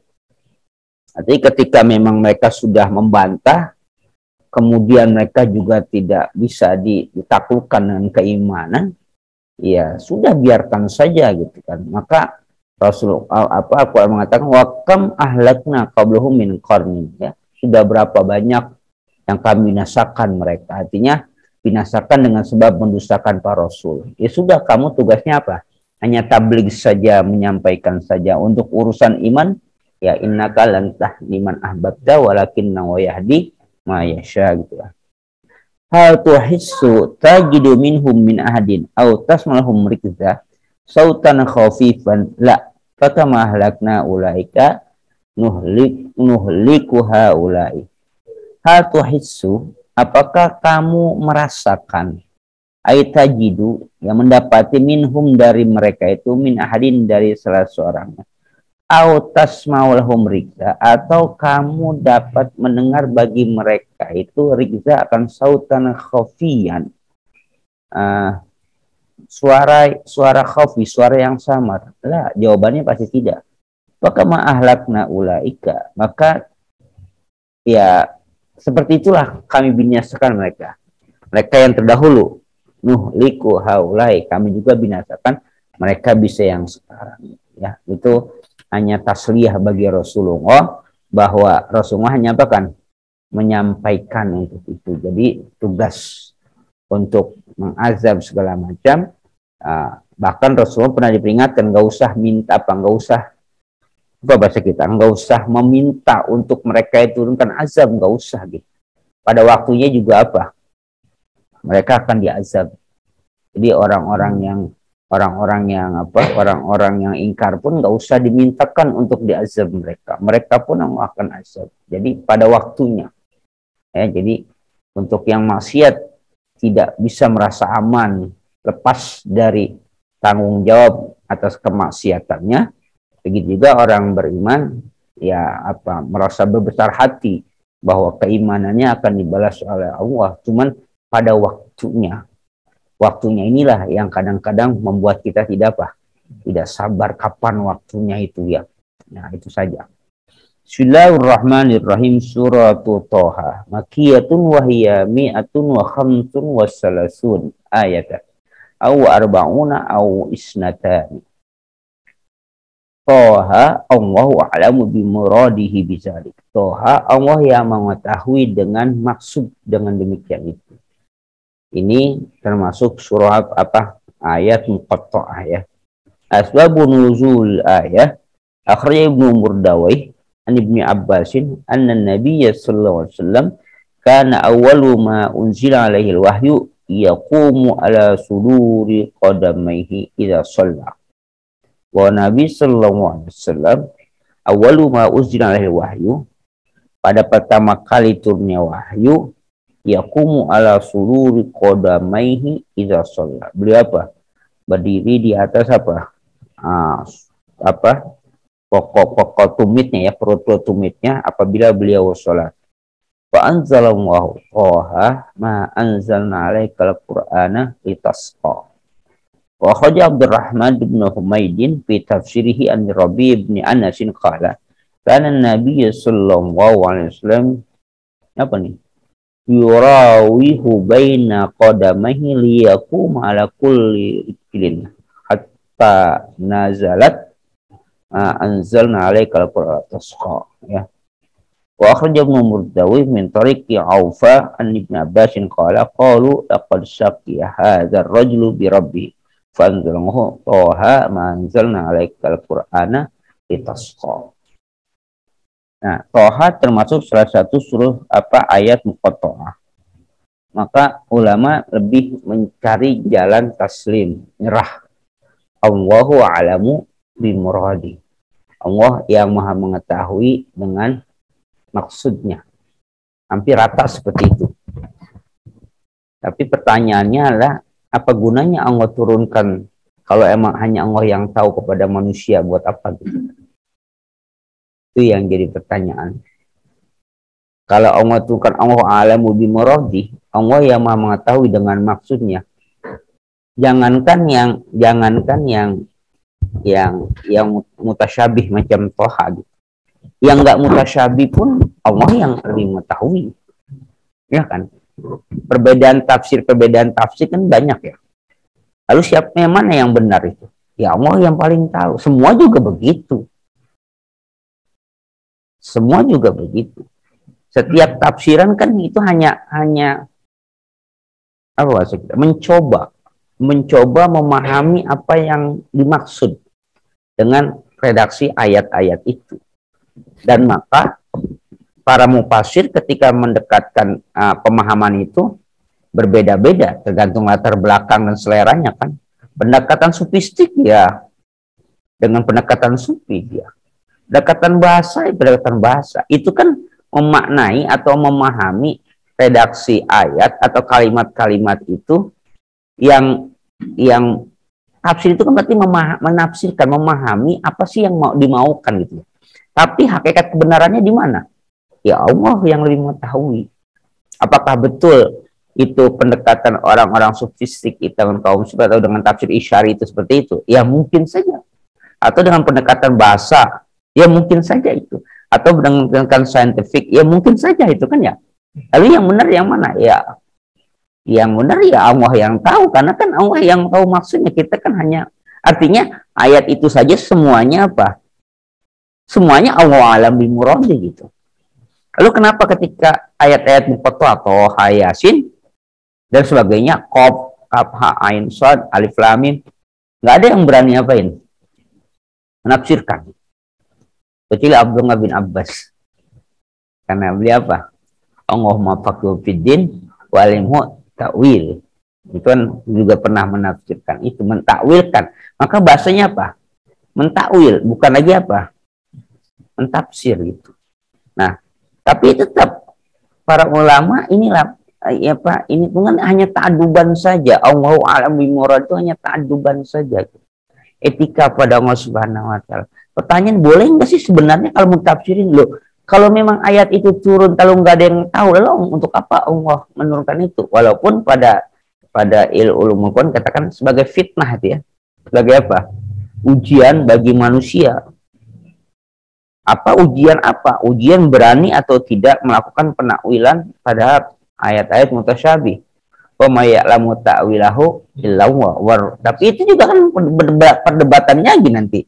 Artinya ketika memang mereka sudah membantah, kemudian mereka juga tidak bisa ditaklukkan dengan keimanan, ya sudah, biarkan saja gitu kan. Maka Rasulullah aku mengatakan wakam ahlakna qablahum min qarnin, ya, sudah berapa banyak yang kami binasakan mereka. Artinya binasakan dengan sebab mendustakan para rasul. Ya sudah, kamu tugasnya apa? Hanya tabligh saja, menyampaikan saja. Untuk urusan iman, ya innaka lan tahdiman ahbabta walakinna wa yahdi ma yasha, gitu, ya. Hal tuhissu tajidu minhum min ahadin aw tasmalhum rikza sautan khafifan la fakama ahlakna ulaika nuhliku haulai. Hal tuhissu, apakah kamu merasakan, aitajidu, yang mendapati minhum, dari mereka itu, min ahadin, dari salah seorang, autas maulhum rikza, atau kamu dapat mendengar bagi mereka itu rikza akan sautan khafiyan, suara khafi, suara yang samar. Lah, jawabannya pasti tidak. Maka ma'ahlakna ulaika, maka ya seperti itulah kami binasakan mereka yang terdahulu. Nuhliku haulai, kami juga binasakan mereka bisa yang sekarang, ya. Itu hanya tasliyah bagi Rasulullah, bahwa Rasulullah hanya apa kan? Menyampaikan untuk itu. Jadi tugas untuk mengazab segala macam, bahkan Rasulullah pernah diperingatkan, nggak usah minta apa, nggak usah, apa bahasa kita, nggak usah meminta untuk mereka itu turunkan azab, nggak usah gitu. Pada waktunya juga apa? Mereka akan diazab. Jadi orang-orang yang ingkar pun nggak usah dimintakan untuk diazab mereka pun akan azab. Jadi pada waktunya, ya. Jadi untuk yang maksiat tidak bisa merasa aman lepas dari tanggung jawab atas kemaksiatannya. Begitu juga orang beriman, ya merasa berbesar hati bahwa keimanannya akan dibalas oleh Allah. Cuman pada waktunya inilah yang kadang-kadang membuat kita tidak sabar kapan waktunya itu, ya. Nah, itu saja. Bismillahirrahmanirrahim. Suratu Toha. Makiyatun wahiyya mi'atun wa khamsun wa salasun ayatan. Aw arba'una aw isnatani. Toha Allahu a'lamu bimuradihi bizalik. Toha Allah yang mengetahui dengan maksud dengan demikian itu. Ini termasuk surah apa? Ayat muqatta'ah ya. Asbabun nuzul ayat akhraj Ibnu Murdawai an Ibnu Abbasin anna Nabiyya sallallahu alaihi wasallam kana awwalu ma unzila alaihi alwahyu yaqumu ala suduri qadamaihi idza shalla. Wa Nabi sallallahu alaihi wasallam awwalu ma unzila alaihi wahyu, pada pertama kali turunnya wahyu, yaqumu ala suduri qadamaihi idza shalla. Beliau apa? Berdiri di atas apa? Pokok-pokok tumitnya ya, perut-perut tumitnya apabila beliau sholat. Fa anzalallahu Toha ma anzalna alaikal qur'ana litasqa. Wa khaja Abdurrahman bin Humaydin fi tafsirihi an Rabi bin Anas qala kana Nabi sallallahu alaihi wasallam apa nih? Yurawihu baina qadamaihi liyaquma ala kulli riklin hatta nazalat anzalna alaikal qur'ana tasqa ya. Wa akhraj Ibnu Murdawi min tariqi Aufa an Ibnu Abbas qala qalu laqad syaqiya hadzal rajulu bi rabbi fa anzalahu Toha ma anzalna alaikal qur'ana litasqa. Nah, Toha termasuk salah satu surah apa ayat muqatta'ah. Maka ulama lebih mencari jalan taslim, nyerah. Allahu a'lamu bimuradi. Allah yang maha mengetahui dengan maksudnya. Hampir rata seperti itu. Tapi pertanyaannya adalah, apa gunanya Allah turunkan kalau emang hanya Allah yang tahu kepada manusia, buat apa gitu? Itu yang jadi pertanyaan. Kalau Allah turunkan Allah a'lamu bimuradi, Allah yang maha mengetahui dengan maksudnya. Jangankan yang mutasyabih macam Toha gitu. Yang enggak mutasyabih pun Allah yang lebih mengetahui. Ya kan? Perbedaan tafsir kan banyak ya. Lalu siapa yang mana yang benar itu? Ya Allah yang paling tahu. Semua juga begitu. Semua juga begitu. Setiap tafsiran kan itu hanya apa maksudnya? Mencoba memahami apa yang dimaksud dengan redaksi ayat-ayat itu. Dan maka para mufasir ketika mendekatkan pemahaman itu berbeda-beda tergantung latar belakang dan seleranya kan. Pendekatan sufistik ya dengan pendekatan sufi dia. Pendekatan bahasa itu kan memaknai atau memahami redaksi ayat atau kalimat-kalimat itu yang tafsir itu kan berarti menafsirkan, memahami apa sih yang mau dimaukan gitu. Tapi hakikat kebenarannya di mana? Ya Allah yang lebih mengetahui. Apakah betul itu pendekatan orang-orang sufistik dengan kaum sufi atau dengan tafsir isyari itu seperti itu? Ya mungkin saja. Atau dengan pendekatan bahasa, ya mungkin saja itu. Atau dengan pendekatan saintifik, ya mungkin saja itu kan ya. Lalu yang benar yang mana? Ya yang benar ya Allah yang tahu, karena kan Allah yang tahu maksudnya. Kita kan hanya, artinya ayat itu saja semuanya apa? Semuanya Allah alam bimuradi gitu. Lalu kenapa ketika ayat-ayat muqatta'ah atau Yasin dan sebagainya, Qaf, Kaf, Ha, Ain, Shad, Alif, Lam, Mim, nggak ada yang berani apain? Menafsirkan. Kecuali Abdullah bin Abbas. Karena beliau apa? Allahumma faqih fiddin walimhu takwil. Itu kan juga pernah menafsirkan itu, mentakwilkan. Maka bahasanya apa? Mentakwil, bukan lagi apa? Mentafsir gitu. Nah, tapi tetap para ulama inilah ya Pak, ini bukan hanya ta'aduban saja. Allahu a'lam bimurad itu hanya ta'aduban saja. Etika pada Allah Subhanahu wa taala. Pertanyaan, boleh nggak sih sebenarnya kalau mentafsirin loh? Kalau memang ayat itu turun, kalau nggak ada yang tahu, lalu untuk apa Allah menurunkan itu? Walaupun pada ulumul Quran katakan sebagai fitnah itu ya, sebagai apa? Ujian bagi manusia. Apa ujian apa? Ujian berani atau tidak melakukan penakwilan pada ayat-ayat mutasyabih. Wa may ya'lamu ta'wilahu illa huwa. Tapi itu juga kan perdebatannya lagi nanti.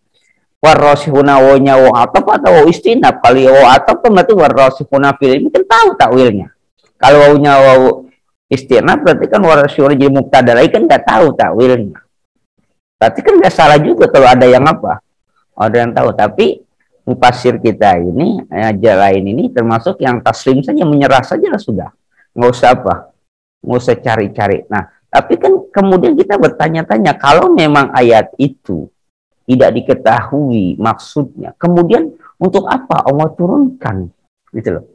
Warasihuna wanya wa ataf atau istinab. Kalau wa ataf kan berarti warasihuna fil ilmi kan tahu takwilnya. Kalau wawunya wawu istinab berarti kan warasihuna jadi mubtada lagi kan nggak tahu takwilnya. Berarti kan nggak salah juga kalau ada yang apa? Ada yang tahu. Tapi mufasir kita ini lain ini termasuk yang taslim saja, menyerah saja lah sudah, nggak usah apa, nggak usah cari-cari. Nah tapi kan kemudian kita bertanya-tanya, kalau memang ayat itu tidak diketahui maksudnya, kemudian untuk apa Allah turunkan gitu loh.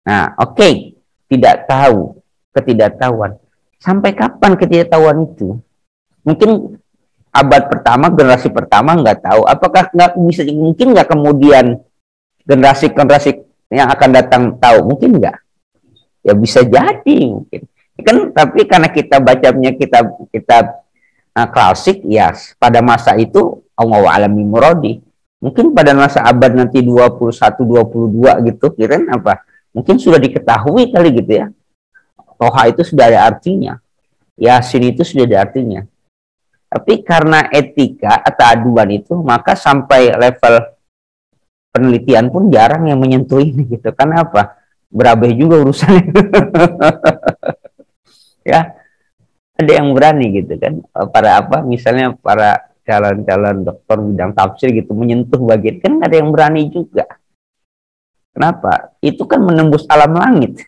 Nah oke, tidak tahu, ketidaktahuan, sampai kapan ketidaktahuan itu? Mungkin abad pertama, generasi pertama nggak tahu. Apakah nggak bisa, mungkin nggak kemudian generasi yang akan datang tahu? Mungkin nggak. Ya bisa jadi mungkin. Kan tapi karena kita bacanya kitab klasik, ya pada masa itu Allah alami muradi. Mungkin pada masa abad nanti 21, 22 gitu, kira apa? Mungkin sudah diketahui kali gitu ya. Toha itu sudah ada artinya. Yasin itu sudah ada artinya. Tapi karena etika atau aduan itu, maka sampai level penelitian pun jarang yang menyentuh ini gitu. Karena apa? Berabe juga urusannya. Ya, ada yang berani gitu kan. Para apa? Misalnya para calon-calon dokter bidang tafsir gitu menyentuh bagian, kan ada yang berani juga. Kenapa? Itu kan menembus alam langit.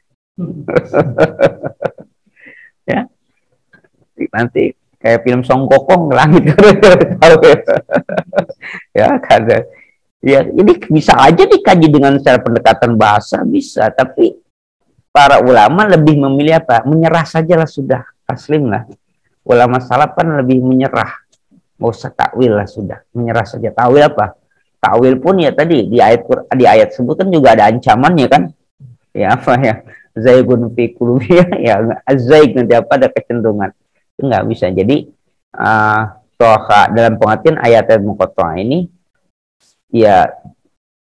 Ya. Nanti kayak film Song Kokong langit. Ya kada, ya ini bisa aja dikaji dengan secara pendekatan bahasa, bisa, tapi para ulama lebih memilih apa? Menyerah sajalah sudah, taslim lah. Ulama salaf kan lebih menyerah, nggak usah takwil lah sudah, menyerah saja. Takwil apa? Takwil pun ya tadi di ayat sebut kan juga ada ancamannya kan, ya apa ya, zaigun fi qulubihim, ya zaig nanti apa, ada kecenderungan. Itu nggak bisa. Jadi toha dalam pengertian ayat muqatta'ah ini ya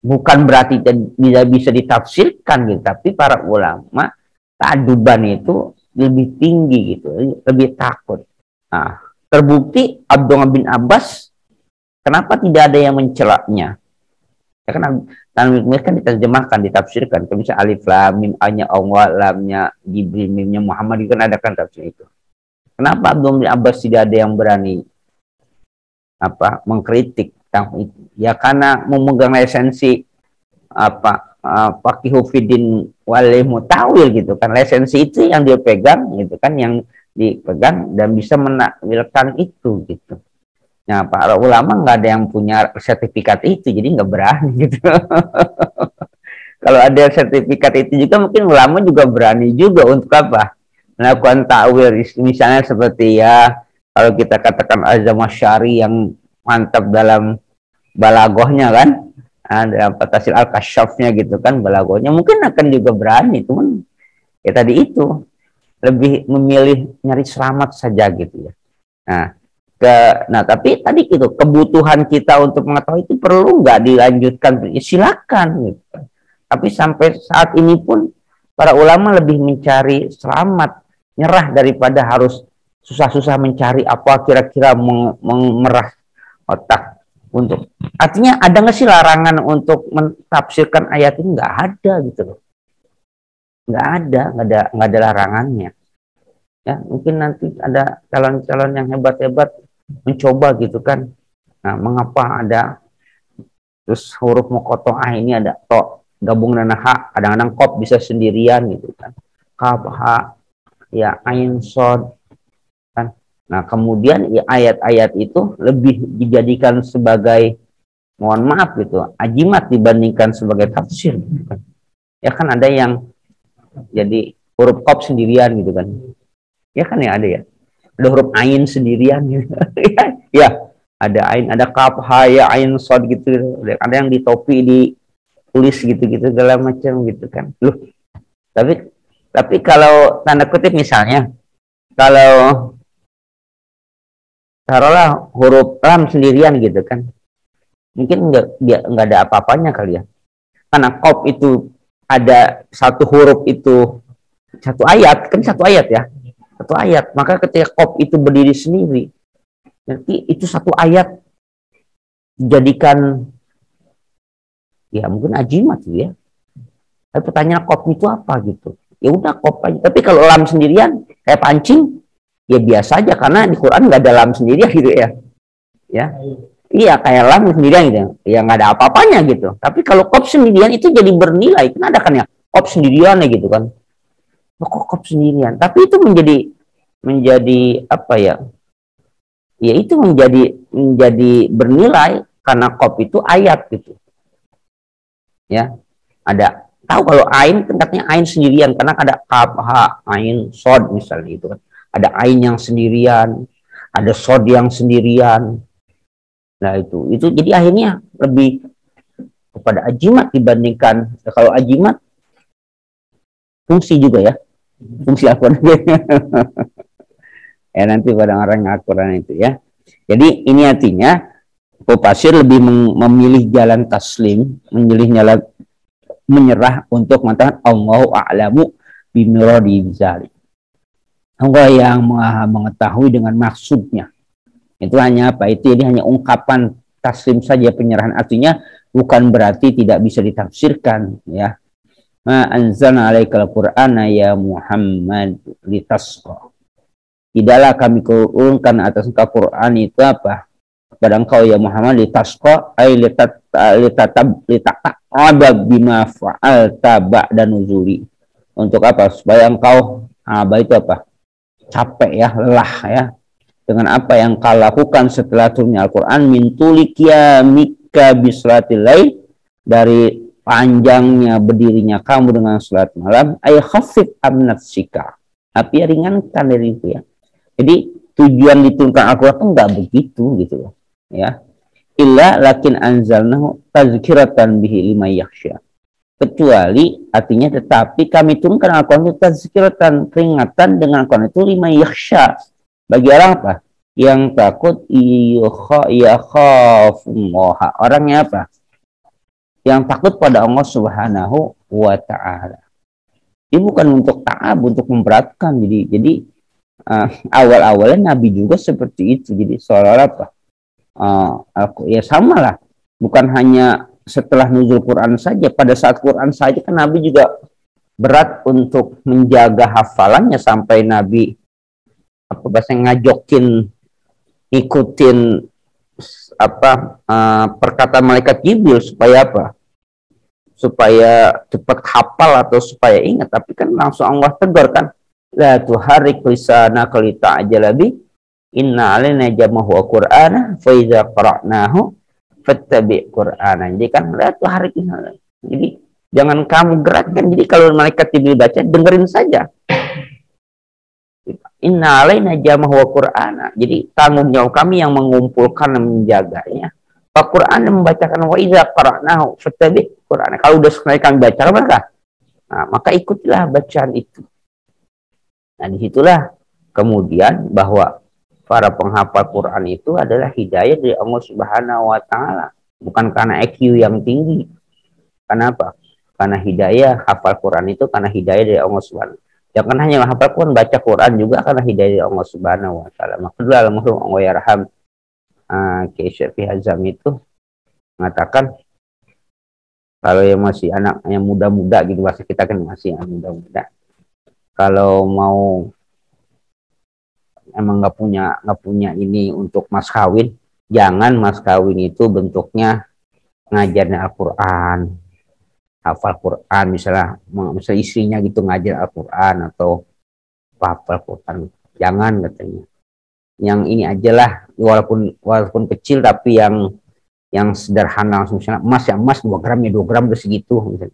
bukan berarti tidak bisa ditafsirkan gitu, tapi para ulama ta'aduban itu lebih tinggi gitu, lebih takut. Nah, terbukti Abdullah bin Abbas, kenapa tidak ada yang mencelaknya? Ya kan diterjemahkan, ditafsirkan. Kalau misalnya alif lam mim, a-nya Allah, lamnya Jibril, mimnya Muhammad, itu kan ada kan tafsir itu. Kenapa Abdullah bin Abbas tidak ada yang berani apa mengkritik tentang itu? Ya karena memegang esensi apa Faqihu Fiddin wal Mutawil gitu kan. Esensi itu yang dia pegang gitu kan, yang dipegang dan bisa menakwilkan itu gitu. Nah, para ulama nggak ada yang punya sertifikat itu, jadi nggak berani gitu. Kalau ada sertifikat itu juga mungkin ulama juga berani juga untuk apa? Melakukan ta'wil, misalnya seperti ya kalau kita katakan Azam Asy'ari yang mantap dalam balagohnya kan, ada tasil al-kasyafnya gitu kan, balagohnya mungkin akan juga berani, cuman ya tadi itu lebih memilih nyari selamat saja gitu ya. Nah tapi tadi gitu, kebutuhan kita untuk mengetahui itu perlu nggak dilanjutkan, ya, silakan gitu. Tapi sampai saat ini pun para ulama lebih mencari selamat, nyerah daripada harus susah-susah mencari apa kira-kira memerah otak untuk. Artinya ada nggak sih larangan untuk mentafsirkan ayat ini? Nggak ada gitu loh. Nggak ada larangannya. Ya mungkin nanti ada calon-calon yang hebat-hebat mencoba gitu kan. Nah mengapa ada terus huruf muqatta'ah ini ada to gabung dengan ha, kadang-kadang kop bisa sendirian gitu kan, kaf ha ya ain sod kan. Nah kemudian ya, ayat-ayat itu lebih dijadikan sebagai, mohon maaf gitu, ajimat dibandingkan sebagai tafsir gitu kan. Ya kan ada yang jadi huruf kop sendirian gitu kan, ya kan, ya ada huruf ain sendirian gitu. Ya ada ain, ada kaf ha ya ain sod gitu, ada yang ditopi ditulis gitu-gitu segala macam gitu kan. Loh tapi kalau tanda kutip misalnya, kalau taruhlah huruf lam sendirian gitu kan, Mungkin nggak ada apa-apanya kali ya. Karena qaf itu ada satu huruf itu satu ayat, kan satu ayat ya. Satu ayat. Maka ketika qaf itu berdiri sendiri, nanti itu satu ayat dijadikan ya mungkin ajimat gitu ya. Tapi pertanyaan qaf itu apa gitu. Ya udah qaf aja. Tapi kalau lam sendirian kayak pancing, ya biasa aja karena di Quran nggak ada lam sendirian gitu ya. Ya. Iya kayak lam sendirian gitu ya nggak ada apa-apanya gitu. Tapi kalau qaf sendirian itu jadi bernilai, kan ada kan ya qaf sendirian ya gitu kan. Kok qaf sendirian, tapi itu menjadi apa ya, ya itu menjadi bernilai karena qaf itu ayat gitu ya. Ada tahu kalau ain kan katanya ain sendirian karena ada kaf ha ain sod misalnya itu kan, ada ain yang sendirian, ada sod yang sendirian. Nah itu jadi akhirnya lebih kepada ajimat dibandingkan kalau ajimat fungsi juga ya, fungsi Al-Quran. Ya nanti pada orang Al-Quran itu ya. Jadi ini artinya Mufasir lebih memilih jalan taslim, menyerah untuk mengatakan Allahu a'lamu bimuradi bizalik. Allah yang Maha mengetahui dengan maksudnya. Itu hanya apa? Itu jadi hanya ungkapan taslim saja, penyerahan. Artinya bukan berarti tidak bisa ditafsirkan ya. Ma anzalna 'alaikal Qur'ana ya Muhammad litasqa. Tidaklah kami turunkan atas engkau Quran itu apa? Kepada engkau ya Muhammad litasqa ay litaqaba bima fa'alta ba'da nuzuli. Untuk apa? Supaya engkau itu apa? Capek ya, lelah ya. Dengan apa yang kau lakukan setelah turunnya Al-Quran min tulikia mika bisratil lail, dari panjangnya berdirinya kamu dengan salat malam, ay khafif amnatsika, tapi ringankan dari itu ya. Jadi tujuan diturunkan Al-Quran itu enggak begitu gitu loh ya. Illa lakin anzalnahu tazkiratan bihi liman yakhsha, kecuali artinya tetapi kami turunkan Al-Quran itu tazkiratan, peringatan dengan Al-Quran itu liman yakhsha, bagi orang apa? Yang takut yakhafullaha, orangnya apa? Yang takut pada Allah Subhanahu wa ta'ala. Ini bukan untuk ta'ab, untuk memberatkan. Jadi awal-awalnya Nabi juga seperti itu. Jadi seolah-olah apa? Ya sama lah. Bukan hanya setelah nuzul Quran saja. Pada saat Quran saja kan Nabi juga berat untuk menjaga hafalannya sampai Nabi ngajokin, ikutin perkataan malaikat Jibril supaya apa? Supaya cepat hafal atau supaya ingat. Tapi kan langsung Allah tegur kan, la tuharrik lisanaka lita'jala bi inna alaina jam'ahu wa qur'ana fa idza qara'nahu fattabi' qur'ana. Jadi kan la tuharrik, jadi jangan kamu gerakkan. Jadi kalau malaikat Jibril baca, dengerin saja. Inna alaina jam'ahu wa qur'ana. Jadi tanggung jawab kami yang mengumpulkan dan menjaganya. Pak Quran membacakan wa idza qara'nahu fattabi' qur'ana. Kalau udah selesai kami baca maka ikutilah bacaan itu. Nah, disitulah kemudian bahwa para penghafal Quran itu adalah hidayah dari Allah Subhanahu wa ta'ala, bukan karena IQ yang tinggi. Kenapa? Karena hidayah hafal Quran itu karena hidayah dari Allah Subhanahu. Jangan hanya hafal Quran, baca Quran juga karena hidayah dari Allah Subhanahu wa ta'ala. Maka dulu almarhum Allah yarham Kiai Syafi'i Azam itu mengatakan, kalau yang masih anak yang muda-muda gitu, bahasa kita kan masih yang muda-muda, kalau mau emang nggak punya ini untuk mas kawin, jangan mas kawin itu bentuknya ngajarin Al-Quran, hafal Quran, misalnya istrinya gitu ngajar Al-Quran atau hafal Quran, jangan katanya. Yang ini ajalah, walaupun kecil tapi yang sederhana, langsung misalnya emas 2 gram ya 2 gram udah segitu misalnya.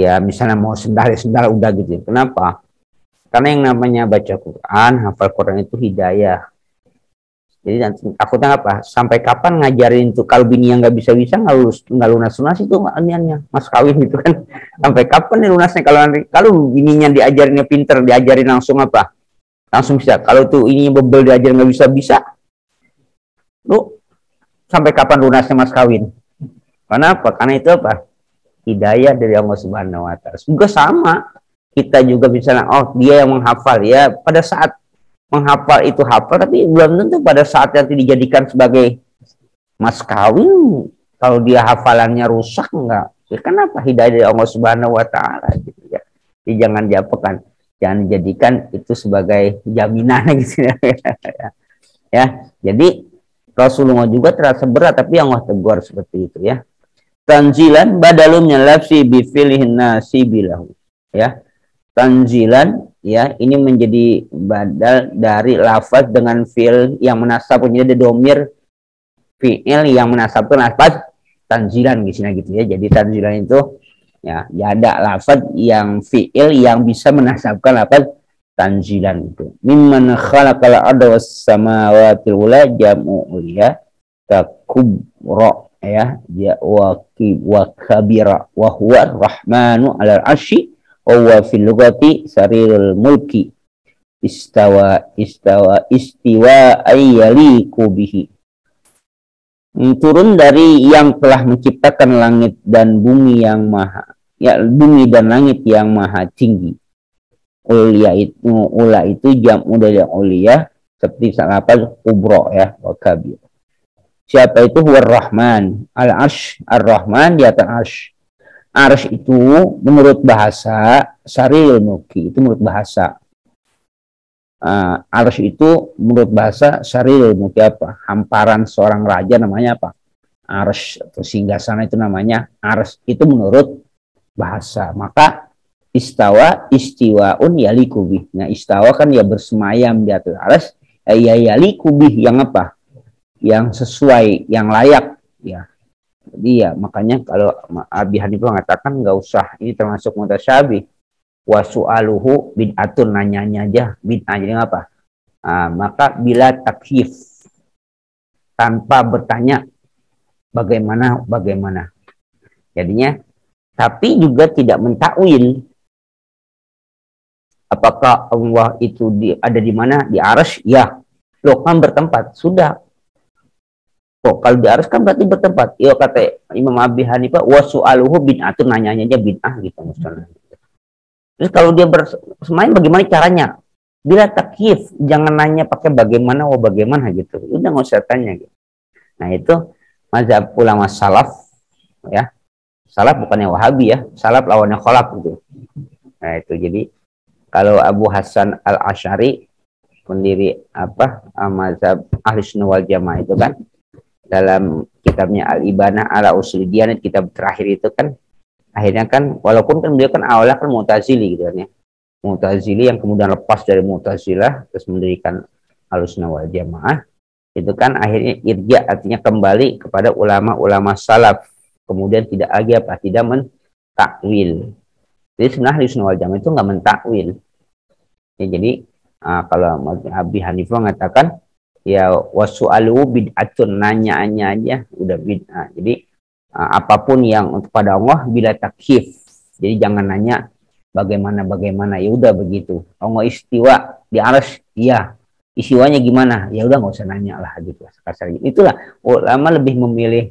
Ya misalnya mau sendal udah gitu. Kenapa? Karena yang namanya baca Quran, hafal Quran itu hidayah. Jadi takutnya apa? Sampai kapan ngajarin tuh, kalau bini yang nggak bisa nggak lunas itu niannya mas kawin gitu kan? Sampai kapan nih lunasnya? Kalau bininya diajarinnya pinter, diajarin langsung apa? Langsung bisa. Kalau tuh ininya bebel, diajarin nggak bisa, lu sampai kapan lunasnya mas kawin? Kenapa? Karena itu apa? Hidayah dari Allah Subhanahu wa taala. Juga sama. Kita juga misalnya, oh dia yang menghafal ya, pada saat menghafal itu hafal, tapi belum tentu pada saat nanti dijadikan sebagai mas kawin, kalau dia hafalannya rusak enggak. Ya, kenapa? Hidayah dari Allah Subhanahu wa taala gitu ya. Jadi jangan diapakan, jangan dijadikan itu sebagai jaminan gitu ya. Ya, jadi Rasulullah juga terasa berat, tapi Allah tegur seperti itu ya. Tanzilan badalumnya lafsi bifilihin nasi bilahu ya. Tanzilan ya, ini menjadi badal dari lafaz dengan fil yang menasab, jadi ada domir fiil yang menasabkan lafaz tanzilan di sini gitu ya. Jadi tanzilan itu ya, ada lafaz yang fiil yang bisa menasabkan lafaz tanzilan itu. Mimman khalaqal arda was samawati ula jam'u ulia takubra ya, wa kabira wa huwa rahmanu alal arsy wa huwa fil lugati sarirul mulki istiwa ayyaliku bihi. Turun dari yang telah menciptakan langit dan bumi yang maha ya, bumi dan langit yang maha tinggi. Ulia itu jam'u dari ulia seperti apa kubro ya, wa kabir. Siapa itu? Huwa Rahman al-arsh, ar-Rahman di atas arsh. Arsh itu menurut bahasa saril muki, itu menurut bahasa arsh itu menurut bahasa saril muki apa? Hamparan seorang raja namanya apa? Arsh, atau singgasana itu namanya arsh, itu menurut bahasa. Maka istiwaun yalikubih. Nah, istawa kan ya bersemayam di atas arsh, ya yalikubih yang apa? Yang sesuai, yang layak ya. Jadi ya makanya kalau Abi Hanifah mengatakan nggak usah, ini termasuk mutasyabih. Wa su'aluhu bid'atun, nanyanya aja bid'ah, jadi apa? Maka bila takyif, tanpa bertanya bagaimana. Jadinya, tapi juga tidak mentakwil. Apakah Allah itu ada di mana? Di arsy? Ya. Loh kan bertempat, sudah. Kok kalau di arsy kan berarti bertempat. Ya kata Imam Abi Hanifah, wa su'aluhu bid'atun, nanyanya aja bid'ah gitu misalnya. Terus kalau dia bersemayam bagaimana caranya? Bila takyif, jangan nanya pakai bagaimana gitu. Udah nggak usah tanya gitu. Nah itu mazhab ulama salaf ya. Salaf bukannya Wahabi ya. Salaf lawannya khalaf gitu. Nah itu jadi kalau Abu Hasan al-Asy'ari, pendiri mazhab Ahli Sunnah wal Jamaah itu kan, dalam kitabnya Al-Ibanah ala Ushul Diyanah, kitab terakhir itu kan, akhirnya kan walaupun kan beliau kan awalnya kan Mu'tazili gitu kan ya. Mu'tazili yang kemudian lepas dari Mu'tazilah terus mendirikan Ahlussunnah wal Jamaah, itu kan akhirnya irja, artinya kembali kepada ulama-ulama salaf, kemudian tidak lagi tidak mentakwil. Jadi sebenarnya Ahlussunnah wal Jamaah itu nggak mentakwil ya. Jadi kalau Abi Hanifah mengatakan ya wasu'alu bid'atun, nanyaannya aja udah bid'ah. Jadi apapun yang untuk pada Allah bila takyif, jadi jangan nanya bagaimana, ya udah begitu. Allah istiwa di arsy, iya, istiwanya gimana, ya udah nggak usah nanya lah gitu kasar. Itulah ulama lebih memilih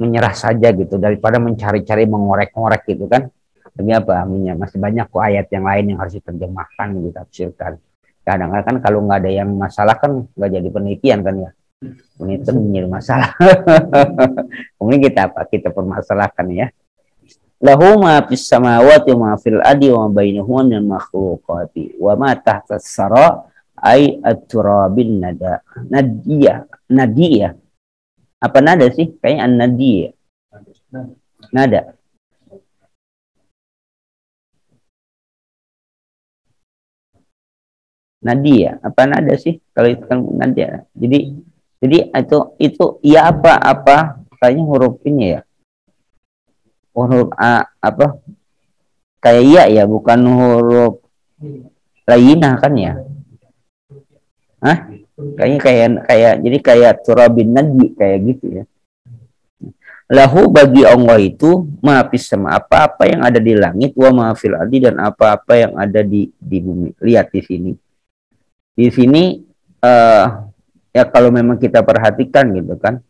menyerah saja gitu daripada mencari-cari mengorek-ngorek gitu kan. Demi apa? Masih banyak kok ayat yang lain yang harus diterjemahkan, ditafsirkan. Kadang-kadang kan kalau nggak ada yang masalah kan nggak jadi penelitian kan ya. Penelitian menjadi masalah. Kemudian kita permasalahkan ya. Lahu ma fis samawati wa ma fil ardi wa ma bainahuma minal makhluqati wa ma tahta as-sara ay at-turabin nadia. Apa nada sih? Kayaknya an-nadia. Nada. Nadia, apa nada sih? Kalau itu kan Nadia. Jadi itu ya apa kayaknya huruf ini ya. Huruf A kayak iya ya, bukan huruf lainah kan ya? Hah? Kayaknya jadi kayak turabin nadi kayak gitu ya. Lahu bagi Allah itu maafis sama apa yang ada di langit, wa maafil ardi, dan apa yang ada di bumi. Lihat di sini. Di sini ya kalau memang kita perhatikan gitu kan,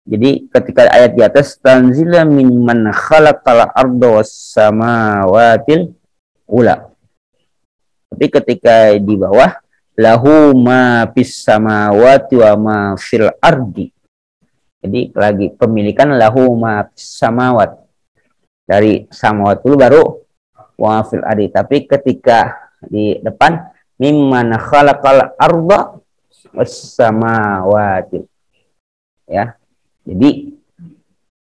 Jadi ketika ayat di atas tanzila mimman khalaqal arda was samawatil ula. Tapi ketika di bawah lahu ma fis samawati wa ma fil ardi. Jadi lagi pemilikan lahu ma fis samawat. Dari samawat dulu baru wa fil ardi. Tapi ketika di depan mimman khalaqal arda was samawati. Ya. Jadi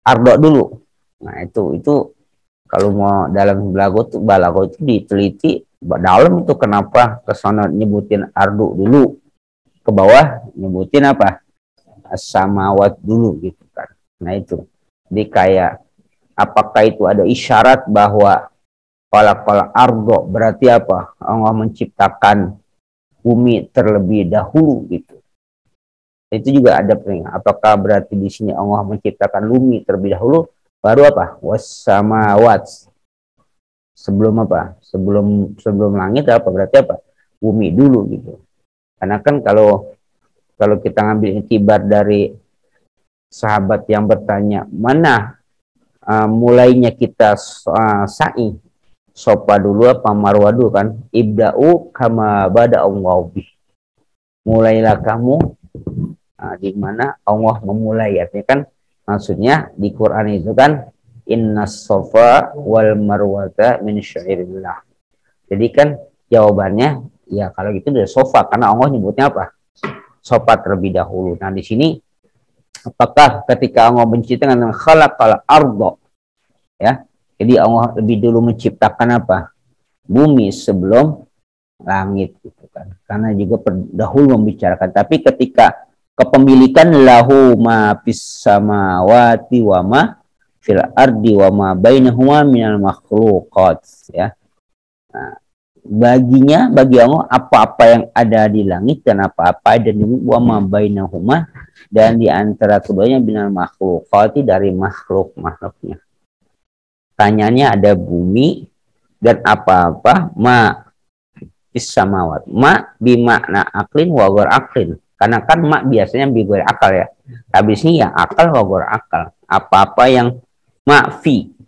ardo dulu. Nah, itu kalau mau dalam balago itu diteliti dalam itu kenapa ke sana nyebutin ardu dulu, ke bawah nyebutin apa? Samawat dulu gitu kan. Nah, itu. Jadi kayak apakah itu ada isyarat bahwa kala ardo berarti apa? Allah menciptakan bumi terlebih dahulu gitu. Itu juga ada peringatan. Apakah berarti di sini Allah menciptakan bumi terlebih dahulu, baru apa? Wassamawat. Sebelum apa? Sebelum langit apa? Berarti apa? Bumi dulu gitu. Karena kan kalau kita ngambil intibar dari sahabat yang bertanya, mana mulainya kita sa'i? Sopa dulu apa marwa dulu kan? Ibda'u kama bada'allahu bih. Mulailah kamu di mana Allah memulai, artinya kan maksudnya di Quran itu kan innas safa wal marwata min syairillah. Jadi kan jawabannya ya kalau gitu udah sofa karena Allah nyebutnya apa? Sofa terlebih dahulu. Nah di sini apakah ketika Allah menciptakan khalaqal arda ya, jadi Allah lebih dulu menciptakan apa? Bumi sebelum langit gitu kan. Karena juga dahulu membicarakan, tapi ketika kepemilikan lahu ma fis samawati wa ma fil ardi wa ma bainahuma minal makhluqat ya. Nah, bagi Allah apa-apa yang ada di langit dan apa-apa ada di wa ma bainahuma dan di antara keduanya minal makhluqat dari makhluknya. Tanyanya ada bumi dan apa-apa ma fis samawat. Ma bimakna aklin wa ghar aklin. Karena kan mak biasanya bigor akal ya. Habis ini ya akal wagor akal. Apa-apa yang ma'fi.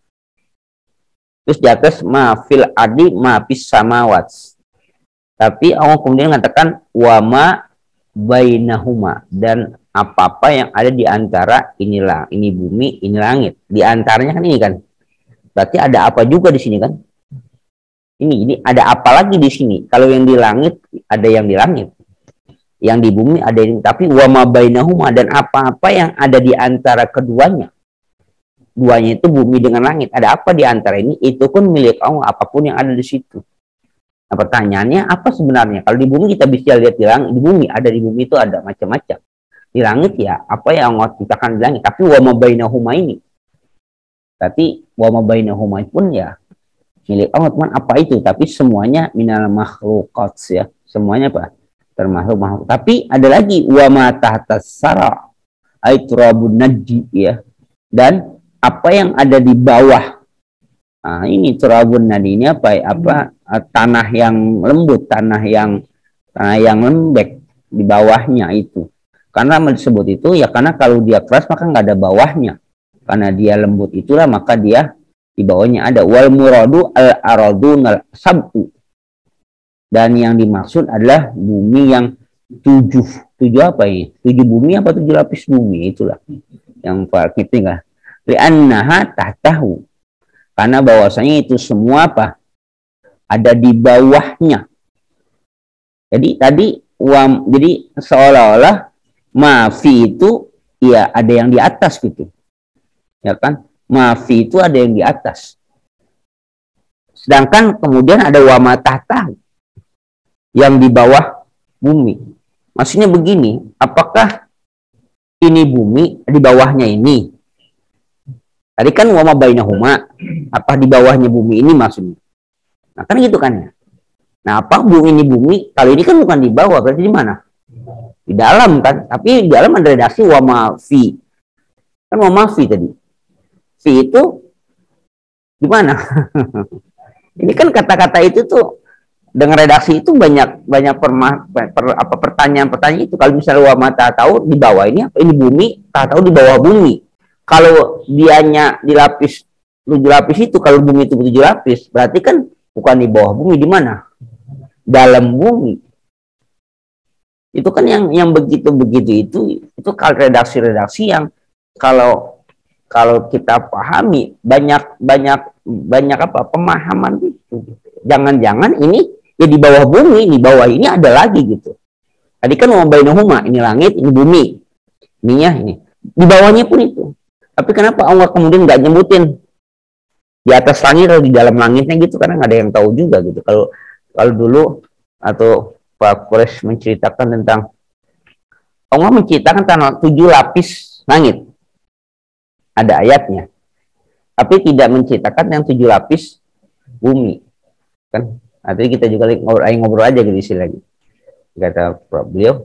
Terus di atas ma'fil adi ma'fis samawat. Tapi Allah kemudian mengatakan wa ma bainahuma. Dan apa-apa yang ada di antara inilah, ini bumi, ini langit. Di antaranya kan ini kan. Berarti ada apa juga di sini kan? Ini ada apa lagi di sini? Kalau yang di langit, ada yang di langit. Yang di bumi ada ini, tapi wa ma bainahuma dan apa-apa yang ada di antara keduanya. Duanya itu bumi dengan langit. Ada apa di antara ini? Itu pun milik Allah, apapun yang ada di situ. Nah, pertanyaannya apa sebenarnya? Kalau di bumi kita bisa lihat di langit, di bumi itu ada macam-macam. Di langit ya apa yang Allah ciptakan di langit, tapi wa ma bainahuma ini. Tapi wa ma bainahuma pun ya milik Allah, teman apa itu? Tapi semuanya minal makhluqat ya. Semuanya apa? Termasuk makhluk. Tapi ada lagi wa ma tahtas sara aiturabun najdi ya. Dan apa yang ada di bawah. Nah, ini turabun nadi ini apa tanah yang lembut, tanah yang lembek di bawahnya itu. Karena disebut itu ya karena kalau dia keras maka nggak ada bawahnya. Karena dia lembut itulah maka dia di bawahnya ada wal muradu al aradunal sab'u. Dan yang dimaksud adalah bumi yang tujuh apa ini? 7 bumi apa 7 lapis bumi itulah yang itu enggak. Li'annaha tahtahu. Karena bahwasanya itu semua apa? Ada di bawahnya. Jadi jadi seolah-olah mafi itu ya ada yang di atas gitu. Ya kan? Mafi itu ada yang di atas. Sedangkan kemudian ada wa ma tahtahu yang di bawah bumi. Maksudnya begini, apakah ini bumi di bawahnya ini? Tadi kan wa ma bainahuma, apa di bawahnya bumi ini maksudnya? Nah, kan gitu kan ya. Nah, apa bumi ini bumi? Kalau ini kan bukan di bawah, berarti di mana? Di dalam kan, tapi di dalam ada redaksi wa ma fi. Kan wa ma fi tadi. Fi itu di mana? Ini kan kata-kata itu tuh dengan redaksi itu banyak pertanyaan-pertanyaan itu. Kalau misalnya wa mata tahu di bawah ini apa, ini bumi, tak tahu di bawah bumi. Kalau dianya dilapis 7 lapis itu, kalau bumi itu 7 lapis, berarti kan bukan di bawah bumi, di mana? Dalam bumi. Itu kan yang begitu itu kalau redaksi-redaksi yang kalau kita pahami banyak apa pemahaman itu. Jangan-jangan ini ya di bawah bumi, di bawah ini ada lagi gitu. Tadi kan wa bainahuma, ini langit, ini bumi. Ininya ini. Di bawahnya pun itu. Tapi kenapa Allah kemudian nggak nyebutin di atas langit atau di dalam langitnya gitu, karena nggak ada yang tahu juga gitu. Kalau dulu atau Pak Quraisy menceritakan tentang Allah menciptakan tanah 7 lapis langit. Ada ayatnya. Tapi tidak menciptakan yang 7 lapis bumi. Kan? Nanti kita juga ngobrol aja gitu istilahnya. Kata beliau,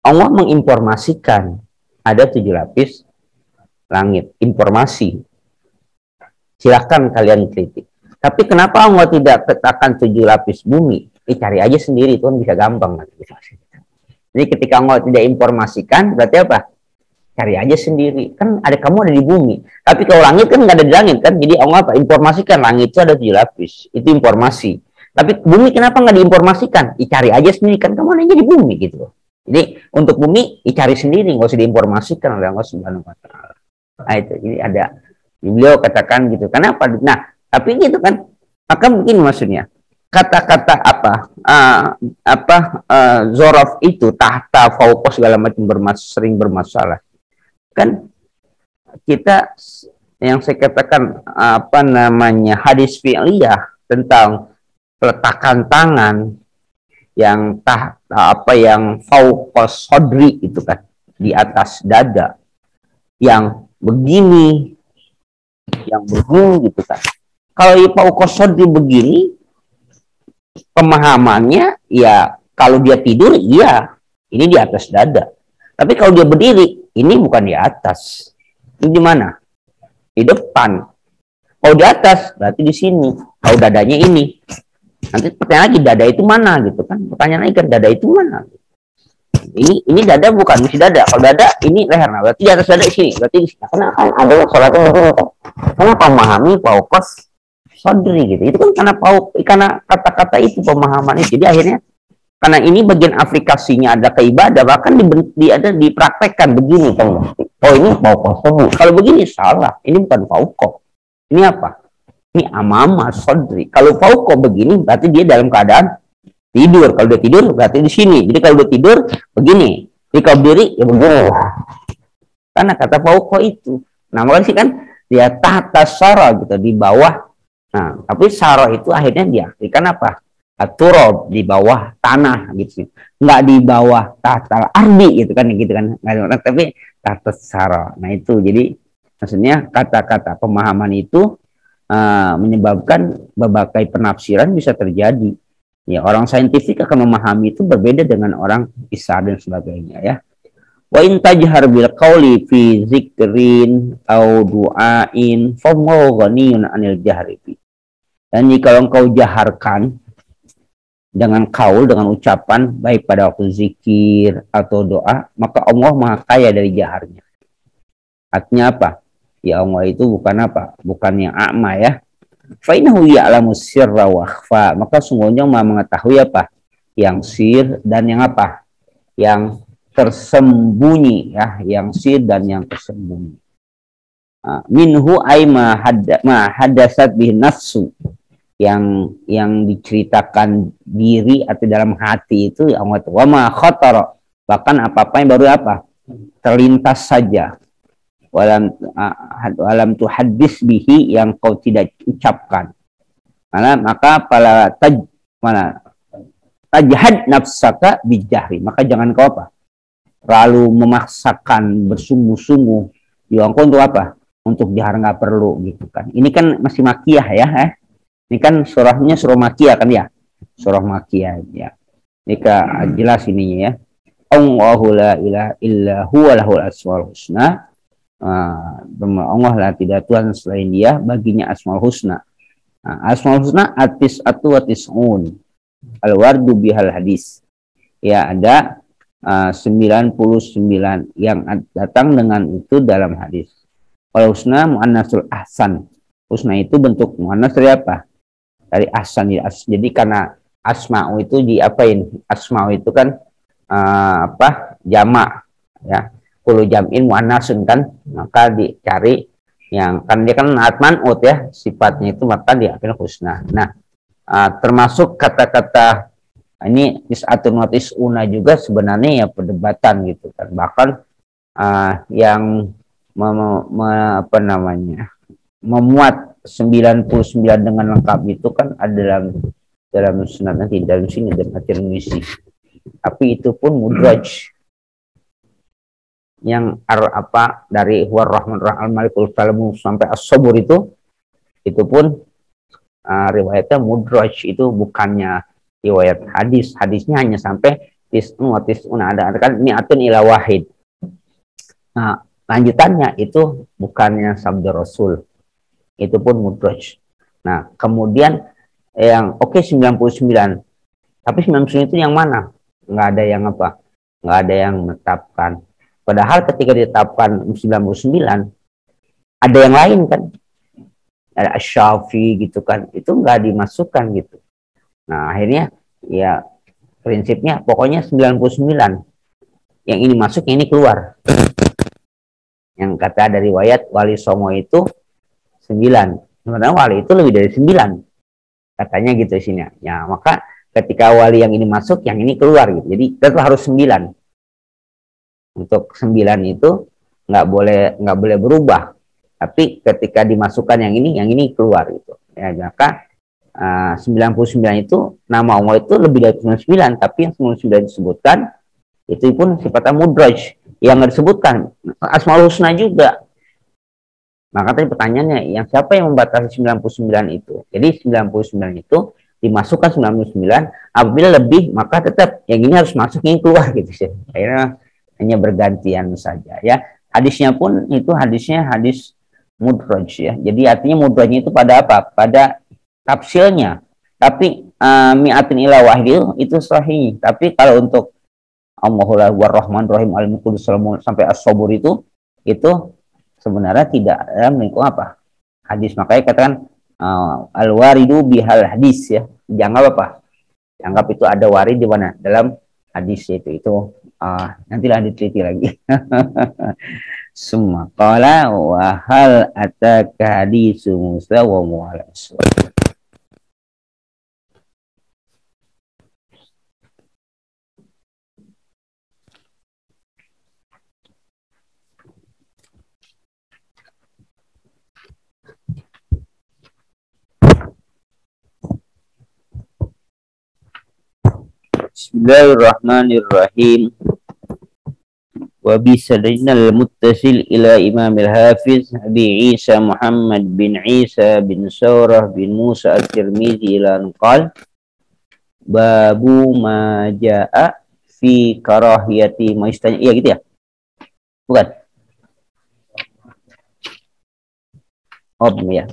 Allah menginformasikan ada 7 lapis langit, informasi. Silahkan kalian kritik. Tapi kenapa Allah tidak katakan 7 lapis bumi? Cari aja sendiri, itu kan bisa gampang. Jadi ketika Allah tidak informasikan, berarti apa? Cari aja sendiri. Kan kamu ada di bumi. Tapi kalau langit kan nggak ada di langit kan. Jadi Allah apa? Informasikan langit itu ada 7 lapis. Itu informasi. Tapi bumi kenapa nggak diinformasikan? Cari aja sendiri kan. Kamu adanya di bumi gitu. Jadi untuk bumi cari sendiri, nggak usah diinformasikan oleh Allah Subhanahu Wa Taala. Nah itu. Jadi ada beliau katakan gitu. Kenapa? Nah tapi gitu kan. Maka begini maksudnya. Kata-kata zorof itu tahta, fauqa segala macam sering bermasalah. Kan kita yang saya katakan hadis fi'liyah tentang peletakan tangan yang yang fauqa sodri itu kan di atas dada, yang begini gitu kan. Kalau fauqa sodri begini, pemahamannya ya kalau dia tidur iya ini di atas dada. Tapi kalau dia berdiri ini bukan di atas. Ini di mana? Di depan. Kalau di atas berarti di sini. Kalau dadanya ini. Nanti pertanyaan lagi dada itu mana gitu kan? Pertanyaan lagi kan dada itu mana? Ini dada bukan mesti dada. Kalau dada ini leher. Nah, berarti di atas dada di sini. Berarti di sini. Karena kan ada sholatnya begini. Kenapa memahami fauqas sodri gitu. Itu kan karena kata-kata itu, pemahaman itu. Jadi akhirnya karena ini bagian aplikasinya ada ke ibadah, bahkan dipraktekkan begini kan. Oh ini fauqa. Kalau begini salah. Ini bukan fauqa. Ini apa? Ini amama sodri. Kalau fauqa begini berarti dia dalam keadaan tidur. Kalau dia tidur berarti di sini. Jadi kalau dia tidur begini. Jadi kalau berdiri ya begini. Karena kata fauqa itu. Nah makanya sih kan dia tahta syara gitu, di bawah. Nah, tapi syara itu akhirnya diartikan apa? Turab, di bawah tanah gitu. Enggak di bawah tahta ardi gitu kan. Tapi tahta syara. Nah itu jadi maksudnya kata-kata pemahaman itu menyebabkan berbagai penafsiran bisa terjadi. Ya, orang saintifik akan memahami itu berbeda dengan orang isar dan sebagainya ya. Wa in tajhar bil qawli fi zikrin au du'ain fa ghaniyun 'anil jahri fi. Dan jika engkau jaharkan dengan kaul, dengan ucapan baik pada waktu zikir atau doa, maka Allah Maha kaya dari jaharnya. Artinya apa? Ya Allah itu bukan apa? Bukan yang a'ma ya. Fa innahu ya'lamu sirra wa akhfa. Maka sungguhnya Maha mengetahui apa? Yang sir dan yang apa? Yang tersembunyi ya, yang sir dan yang tersembunyi. Minhu ay ma hadasat bihi nafsu. Yang diceritakan diri atau dalam hati itu ya Allah, wa ma khatara, bahkan apa-apa yang baru apa? Terlintas saja. Walam tuhaddis bihi, yang kau tidak ucapkan. Maka tajhad nafsaka bijahri, maka jangan kau apa? Lalu memaksakan bersungguh-sungguh ya engkau untuk apa? Untuk jahar nggak perlu gitu kan. Ini kan masih makiyah ya. Ini kan surahnya surah makiyah kan ya. Surah makiyah ya. Ini jelas ininya ya. Allahu la ilaha illa huwa lahul asmaul husna. Allah lah tidak Tuhan selain dia, baginya asmaul husna. Asmaul husna atis atu atis'un. Al-wardu bihal hadis. Ya, ada 99 yang datang dengan itu dalam hadis. Kalau husna muannasul ahsan. Husna itu bentuk muannas dari apa? Dari ahsan. Jadi karena asma'u itu diapain? Asma'u itu kan jamak ya. Kullu jam'in muannasun kan, maka dicari yang kan dia kan atmanut ya, sifatnya itu maka diambil husna. Nah, termasuk kata-kata ini tis'atun wa tis'una juga sebenarnya ya perdebatan gitu kan. Bahkan yang memuat 99 dengan lengkap itu kan ada dalam sunat nanti dalam sini dan at-Tirmizi. Tapi itu pun mudraj yang dari huwar rahman rahal malikul kalamu sampai as-sabur itu pun riwayatnya mudraj, itu bukannya riwayat hadis. Hadisnya hanya sampai tis'un wa tis'una, ada kan mi'atun ila wahid. Nah, lanjutannya itu bukannya sabda Rasul, itu pun mudraj. Nah, kemudian yang 99, tapi 99 itu yang mana? Nggak ada yang nggak ada yang menetapkan. Padahal ketika ditetapkan 99 ada yang lain kan, ada Asy-Syafi'i gitu kan, itu nggak dimasukkan gitu. Nah, akhirnya ya prinsipnya pokoknya 99 yang ini masuk, yang ini keluar. Yang kata dari riwayat Wali Songo itu 9. Sebenarnya wali itu lebih dari 9. Katanya gitu sini. Ya, maka ketika wali yang ini masuk, yang ini keluar gitu. Jadi tetap harus 9. Untuk 9 itu nggak boleh berubah. Tapi ketika dimasukkan yang ini keluar gitu. Ya, maka 99 itu nama Allah itu lebih dari 99, tapi yang 99 disebutkan itu pun sifatnya mudraj, yang nggak disebutkan Asmaul Husna juga. Maka tadi pertanyaannya, yang siapa yang membatasi 99 itu? Jadi 99 itu dimasukkan 99, apabila lebih maka tetap yang ini harus masuk, yang ini keluar gitu sih. Akhirnya hanya bergantian saja ya. Hadisnya pun itu hadis mudraj ya. Jadi artinya mudrajnya itu pada apa? Pada tafsilnya. Tapi mi'atin ila wahid itu sahih. Tapi kalau untuk Allahul Rahman Rahim Al-Qudus sampai as-sabur itu sebenarnya tidak mengikut hadis. Makanya katakan al-waridu bihal hadis ya. Jangan Anggap itu ada warid di mana? Dalam hadis itu. Nantilah diteliti lagi. Summa qala wa hal ataka hadisu Musa wa mu'alas. Bismillahirrahmanirrahim. Wa bisadinal muttasil ila imamil hafiz Abi Isa Muhammad bin Isa bin Saurah bin Musa at-Tirmizi ila anqal babu ma jaa fi karahiyati maistanya. Iya gitu ya? Bukan? Oh iya.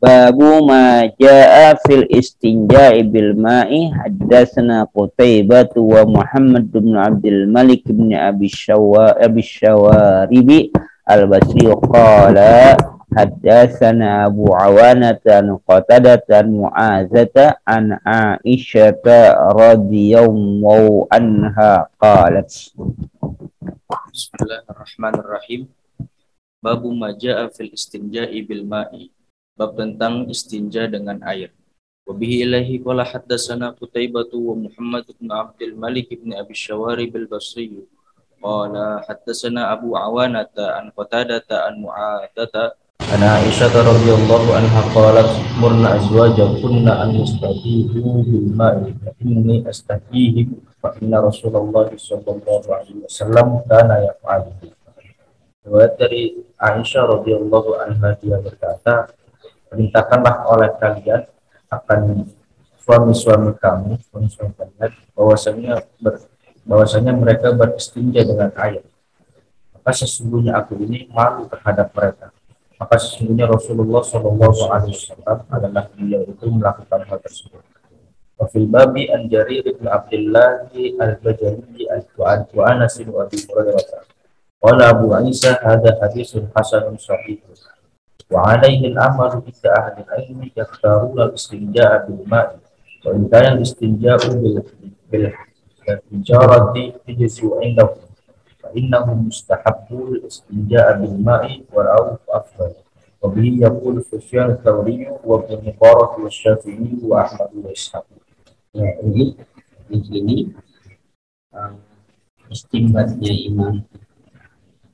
Babu ma jaa fil istinja'i bil ma'i haddatsana Qutaibah wa Muhammad bin Abdul Malik bin Abi Syawaribi al-Basri qala haddatsana Abu Awanah an Qatadah an Mu'adzah an Aisyah radhiyallahu anha qalat. Bismillahirrahmanirrahim. Babu ma jaa fil istinja'i bil ma'i. Bab tentang istinja dengan air. Wa bihi ilahi qala haddatsana Qutaibah wa Muhammad bin Abdul Malik bin Abi Syawari bil Basri. Qala haddatsana Abu Awanah an Qatadah an Mu'adzah an Aisyah radhiyallahu anha qalat murna azwajakunna an yastahihu bil ma'i fa inni astahihi fa inna Rasulullah sallallahu alaihi wasallam kana yaf'alu. Riwayat dari Aisyah radhiyallahu anha, dia berkata, perintahkanlah oleh kalian akan suami-suami kalian bahwasanya mereka beristinja dengan air. Maka sesungguhnya aku ini malu terhadap mereka. maka sesungguhnya Rasulullah Shallallahu Alaihi Wasallam adalah beliau itu melakukan hal tersebut. Wafil babi an Jarir bin Abdullah al-Bajali wa Anas bin Abi Hurairah. Wala Abu Isa hada hadisun hasanun sahih. Wa alaihi al-amalu inda ahli al-ilmi yaktaruna al-istinja'a bil ma'i wa in kana al-istinja'u bil hijarati yajzu indahu fa innahu mustahabbul istinja'a bil ma'i wa ra'u afdal. Wa bihi yaqulu Sufyan ats-Tsauri wa Ibnu Mubarak wa Syafi'i wa Ahmad wa Ishaq. Ya, ini di sini istimbatnya Imam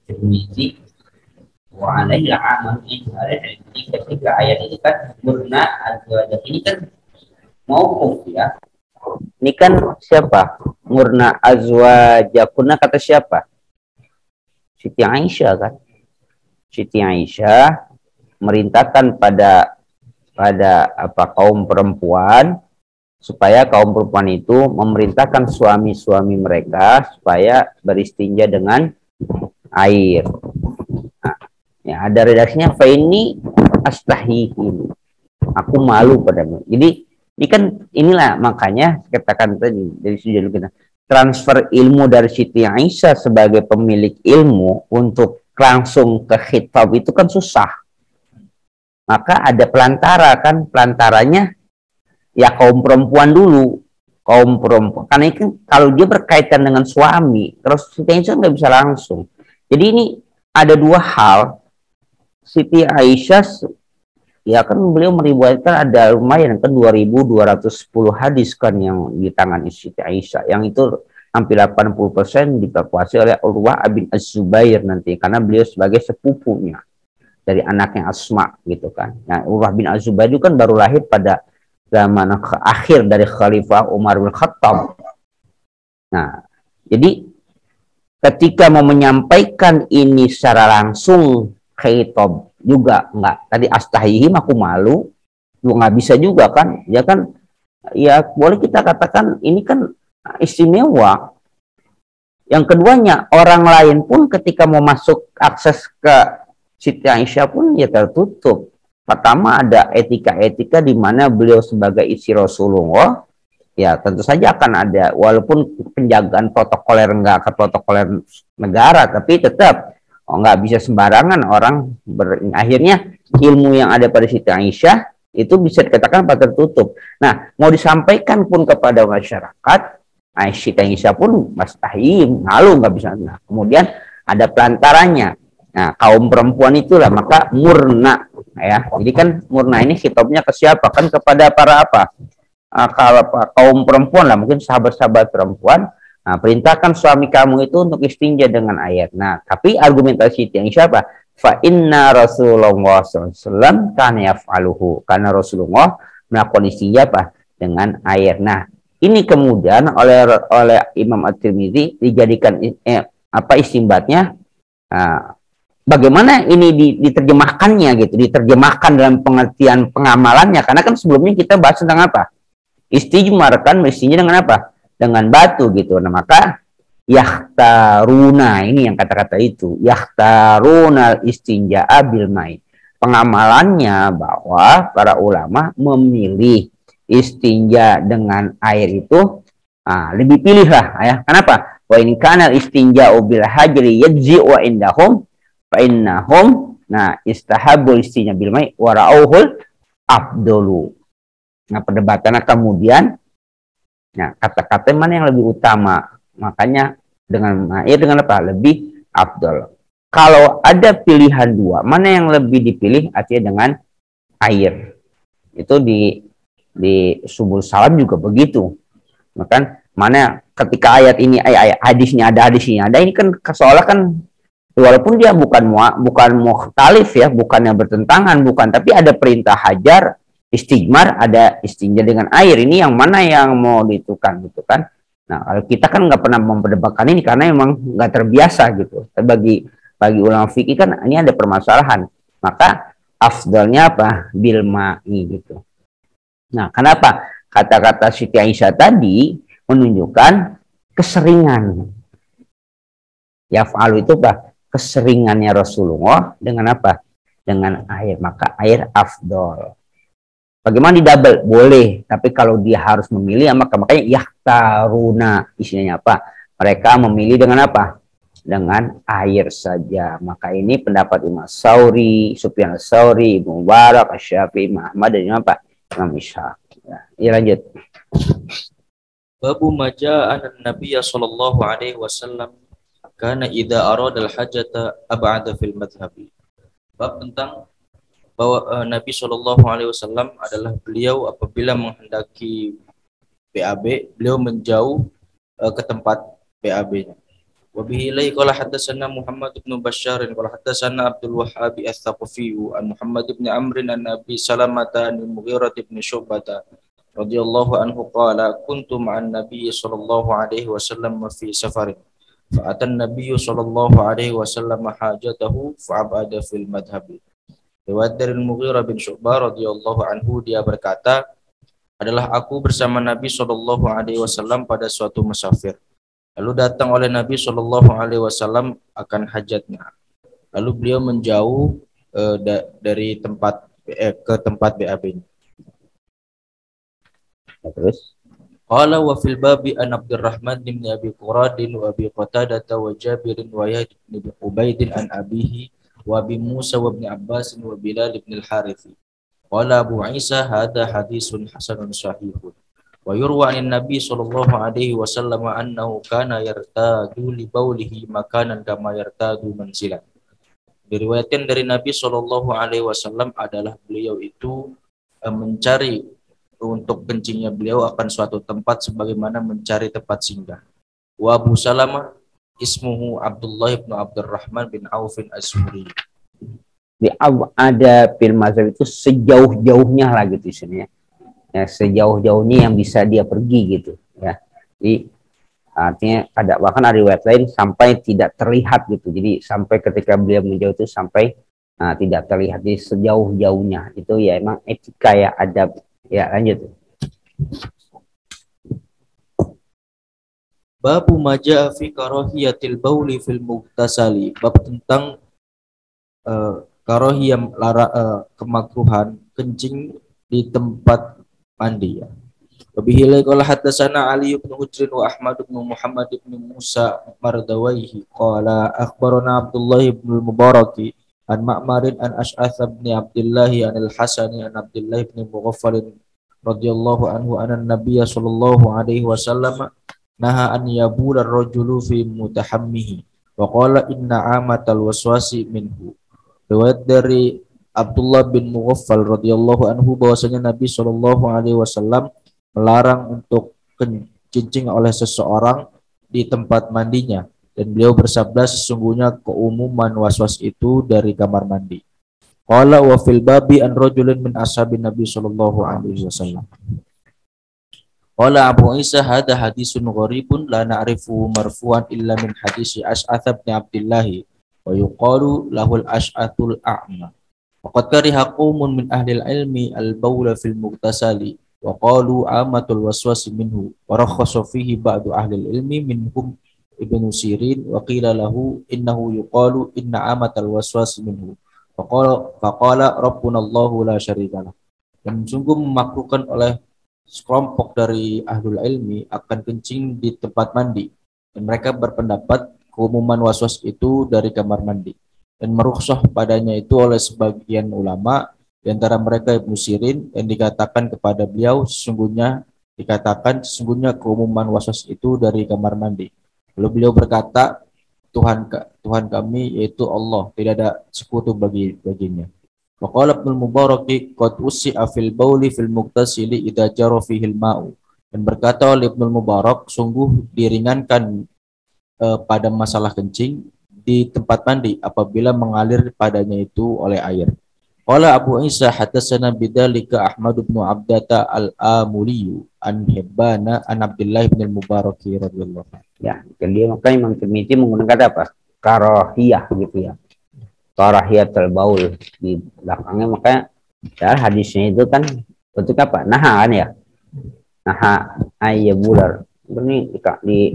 Tirmizi wa alaihi amal ini ketika ayat ini kan murna azwajah ini kan mauquf ya. Ini kan siapa? Murna azwajakuna kata siapa? Siti Aisyah kan. Siti Aisyah merintahkan pada kaum perempuan supaya kaum perempuan itu memerintahkan suami-suami mereka supaya beristinja dengan air. Nah, ya ada redaksinya fa ini astahi ini. Aku malu padamu. Jadi ini kan inilah makanya katakan tadi dari sudut kita transfer ilmu dari Siti Aisyah sebagai pemilik ilmu untuk langsung ke khitab itu kan susah. Maka ada pelantara kan, pelantaranya ya kaum perempuan dulu, kaum perempuan. Karena itu kalau dia berkaitan dengan suami, terus Siti Aisyah nggak bisa langsung. Jadi ini ada dua hal. Siti Aisyah, ya kan beliau meriwayatkan ada lumayan kan 2.210 hadis kan yang di tangan Siti Aisyah. Yang itu hampir 80% diperkuasai oleh Urwah bin Az-Zubair nanti, karena beliau sebagai sepupunya dari anaknya Asma gitu kan. Nah, Urwah bin Az-Zubair itu kan baru lahir pada zaman akhir dari Khalifah Umar bin Khattab. Nah, jadi ketika mau menyampaikan ini secara langsung khitab juga enggak. Tadi astahihim aku malu, juga nggak bisa juga kan? Ya kan? Ya boleh kita katakan ini kan istimewa. Yang keduanya orang lain pun ketika mau masuk akses ke Siti Aisyah pun ya tertutup. Pertama ada etika-etika di mana beliau sebagai istri Rasulullah, ya tentu saja akan ada, walaupun penjagaan protokoler enggak ke protokoler negara, tapi tetap nggak bisa sembarangan orang akhirnya ilmu yang ada pada Siti Aisyah itu bisa dikatakan tertutup. Nah, mau disampaikan pun kepada masyarakat, Siti Aisyah pun mustahil, malu nggak bisa. Nah, kemudian ada pelantaranya. Nah, kaum perempuan itulah maka murna ya. Jadi kan murna ini khitabnya ke siapa? Kan kepada para apa? Kalau kaum perempuan lah, mungkin sahabat-sahabat perempuan. Nah, perintahkan suami kamu itu untuk istinja dengan air. Nah, tapi argumentasi yang siapa? Fa inna Rasulullah SAW kana yaf'aluhu. Karena Rasulullah melakukan istinja apa? Dengan air. Nah, ini kemudian oleh Imam At-Tirmizi dijadikan istimbatnya. Bagaimana ini diterjemahkannya gitu, diterjemahkan dalam pengertian pengamalannya, karena kan sebelumnya kita bahas tentang apa? Istijmar kan mestinya dengan apa? Dengan batu gitu. Nah, maka yahtaruna ini yang kata-kata itu, yahtaruna istinja'a bil mai. Pengamalannya bahwa para ulama memilih istinja dengan air itu lebih pilih lah ya. Kenapa? Wa in kana istinja'u bil hajri yajzi'u indahum fa innahum istahabul istinja bil mai wa ra'uhul afdalu. Nah, perdebatannya kemudian kata-kata mana yang lebih utama, makanya dengan air dengan apa lebih afdal. Kalau ada pilihan dua, mana yang lebih dipilih artinya dengan air. Itu di Subul Salam juga begitu. Maka mana ketika ayat ini hadisnya ada ini kan seolah kan walaupun dia bukan mukhtalif ya, bukannya bertentangan, bukan, tapi ada perintah hajar, istijmar, ada istinja dengan air. Ini yang mana yang mau ditukan gitu kan. Nah, kalau kita kan nggak pernah memperdebatkan ini karena memang nggak terbiasa gitu. Bagi ulama fikih kan ini ada permasalahan. Maka afdalnya apa? Bil ma'i gitu. Nah, kenapa kata-kata Siti Aisyah tadi menunjukkan keseringan. Yaf'alu itu apa? Keseringannya Rasulullah dengan apa? dengan air, maka air afdol. Bagaimana di double? Boleh, tapi kalau dia harus memilih, makanya yahtaruna, istilahnya apa? Mereka memilih dengan apa? Dengan air saja. Maka ini pendapat Imam Sauri, Sufyan Sauri, Ibnu Mubarak, Syafi'i, Ahmad, dan apa? Imam Ishaq. Ya, lanjut. Babu majaa an-nabiy sallallahu alaihi wasallam kana idza arada al-hajata ab'ada fil madhhabi. Bab tentang bahwa Nabi sallallahu alaihi wasallam adalah beliau apabila menghendaki BAB, beliau menjauh ke tempat BAB-nya. Wa bihi ilai qala hadatsana Muhammad bin Bashar qala hadatsana Abdul Wahhab Ats-Tsaqafi an Muhammad bin Amr an Nabi Salamah an Mughirah bin Syu'bah radhiyallahu anhu qala kuntu ma'an Nabi sallallahu alaihi wasallam fi safarin fa atan Nabi sallallahu alaihi wasallam hajatahu fa abada fil madhhabi. Riwayat dari Mughirah bin Syu'bah radhiyallahu anhu, dia berkata, adalah aku bersama Nabi sallallahu alaihi wasallam pada suatu musafir. Lalu datang oleh Nabi Shallallahu Alaihi Wasallam akan hajatnya. Lalu beliau menjauh dari tempat ke tempat BAB-nya. Terus? Qala wa fil babi an Abdurrahman bin Abi Quradin wa Abi Qatadah wa Jabir wa Yahya bin Ubaid an abihi wa Abi Musa wa Ibn Abbas wa Bilal bin al-Harith. Qala Abu Isa hadha haditsun hasanun sahihun. Wa yurwa an Nabi sallallahu alaihi wasallam annahu kana yartadu li baulihi makanan kama yartadu manzilan. Diriwayatkan dari Nabi sallallahu alaihi wasallam adalah beliau itu mencari untuk kencingnya beliau akan suatu tempat sebagaimana mencari tempat singgah. Wa Abu Salamah ismuhu Abdullah bin Abdurrahman bin Auf as-Sumri. Di ada fil mazhab itu sejauh-jauhnya lah gitu istilahnya. Ya, sejauh-jauhnya yang bisa dia pergi gitu ya. Jadi artinya ada, bahkan ada riwayat lain sampai tidak terlihat gitu. Jadi sampai ketika beliau menjauh itu sampai tidak terlihat, di sejauh-jauhnya itu ya emang etika ya, adab ya. Lanjut. Babu maja fi karahiyatil bauli fil muktasali. Bab tentang karahiyah kemakruhan kencing di tempat mandi ya. Wabihi qala hadatsana Ali bin Hujr wa Ahmad bin Muhammad bin Musa Mardawaihi qala akhbarana Abdullah bin Mubarak an Ma'mar an Ash'ath bin Abdullah an al-Hasan an Abdullah bin Mughaffal radhiyallahu anhu anna Nabiy sallallahu alaihi wasallam naha an yabula ar-rajulu fi mutahammihi wa qala inna amatal waswasi minhu. Riwayat dari Abdullah bin Mughaffal radhiyallahu anhu bahwasanya Nabi sallallahu alaihi wasallam melarang untuk kencing oleh seseorang di tempat mandinya, dan beliau bersabda sesungguhnya keumuman waswas itu dari kamar mandi. Qala wa fil babi an rajulin min ashabin Nabi sallallahu alaihi wasallam. Qala Abu Isa hadha hadisun gharibun la na'rifu marfu'an illa min hadisi Ash'ath bin Abdullah wa yuqalu lahul Ash'athul a'ma. Waqad kariha qaumun min ahli al-ilmi al-bawla fil mughtasali wa qalu amatul waswas minhu wa rakhasa fihi ba'du ahli al-ilmi minhum Ibnu Sirin wa qila lahu innahu yuqalu inna amatal waswas minhu faqala rabbuna Allahu la syarika lah. Dan sungguh memakruhkan oleh sekelompok dari ahlul ilmi akan kencing di tempat mandi, dan mereka berpendapat keumuman waswas itu dari kamar mandi, dan merukhsah padanya itu oleh sebagian ulama, di antara mereka Ibnu Sirin, yang dikatakan kepada beliau sesungguhnya keumuman waswas itu dari kamar mandi. Lalu beliau berkata, Tuhan kami yaitu Allah, tidak ada sekutu baginya. Wa qala Ibnu Mubarak qad usi'a fil bauli fil muktasili idza jara fihi al-ma'u. Dan berkata oleh Ibnu Mubarak, sungguh diringankan pada masalah kencing di tempat mandi apabila mengalir padanya itu oleh air. Qala Abu Isa hadatsana bidzalika Ahmad bin Abdata al-Amuli an Hibbana an Abdullah bin al-Mubarak radhiyallahu anhu. Ya, dia makanya Imam Tirmidzi menggunakan apa? Karahiyah gitu ya. Karahiyatul baul di belakangnya, makanya ya hadisnya itu kan bentuk apa? Naha kan ya. Naha ayyabular. Ini di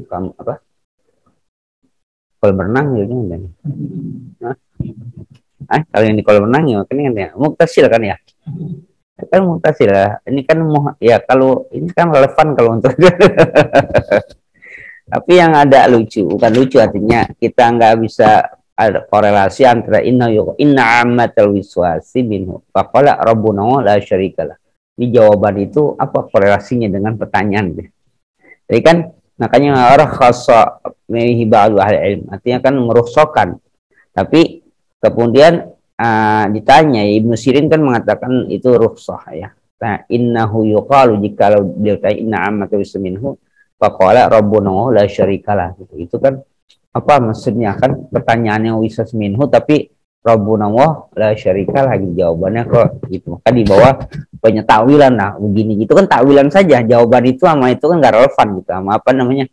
apa? Kalau berenang gitu kan. Kalau yang di kolam renang ya kan ya muktasil kan ya. Kan muktasil lah. Ini kan ya kalau ini kan relevan kalau untuk tapi yang ada lucu, bukan lucu artinya kita nggak bisa ada korelasi antara inna ammatal wiswasi minhu faqala rabbuna la syarikalah. Di jawaban itu apa korelasinya dengan pertanyaan? Jadi kan makanya rakhasa mihi ba'du ahli ilm, artinya kan merukhsahkan. Tapi kemudian ditanya, Ibnu Sirin kan mengatakan itu rukhsah ya. Nah, innahu yuqalu jika dia tanya inna ammatal wiswasi minhu faqala rabbuna la syarikalah. Itu kan apa maksudnya kan pertanyaannya wisas minhu tapi Rabbuna la syarika lagi jawabannya kok gitu. Maka di bawah banyak takwilan. Nah begini gitu kan takwilan saja, jawaban itu sama itu kan nggak relevan gitu sama apa namanya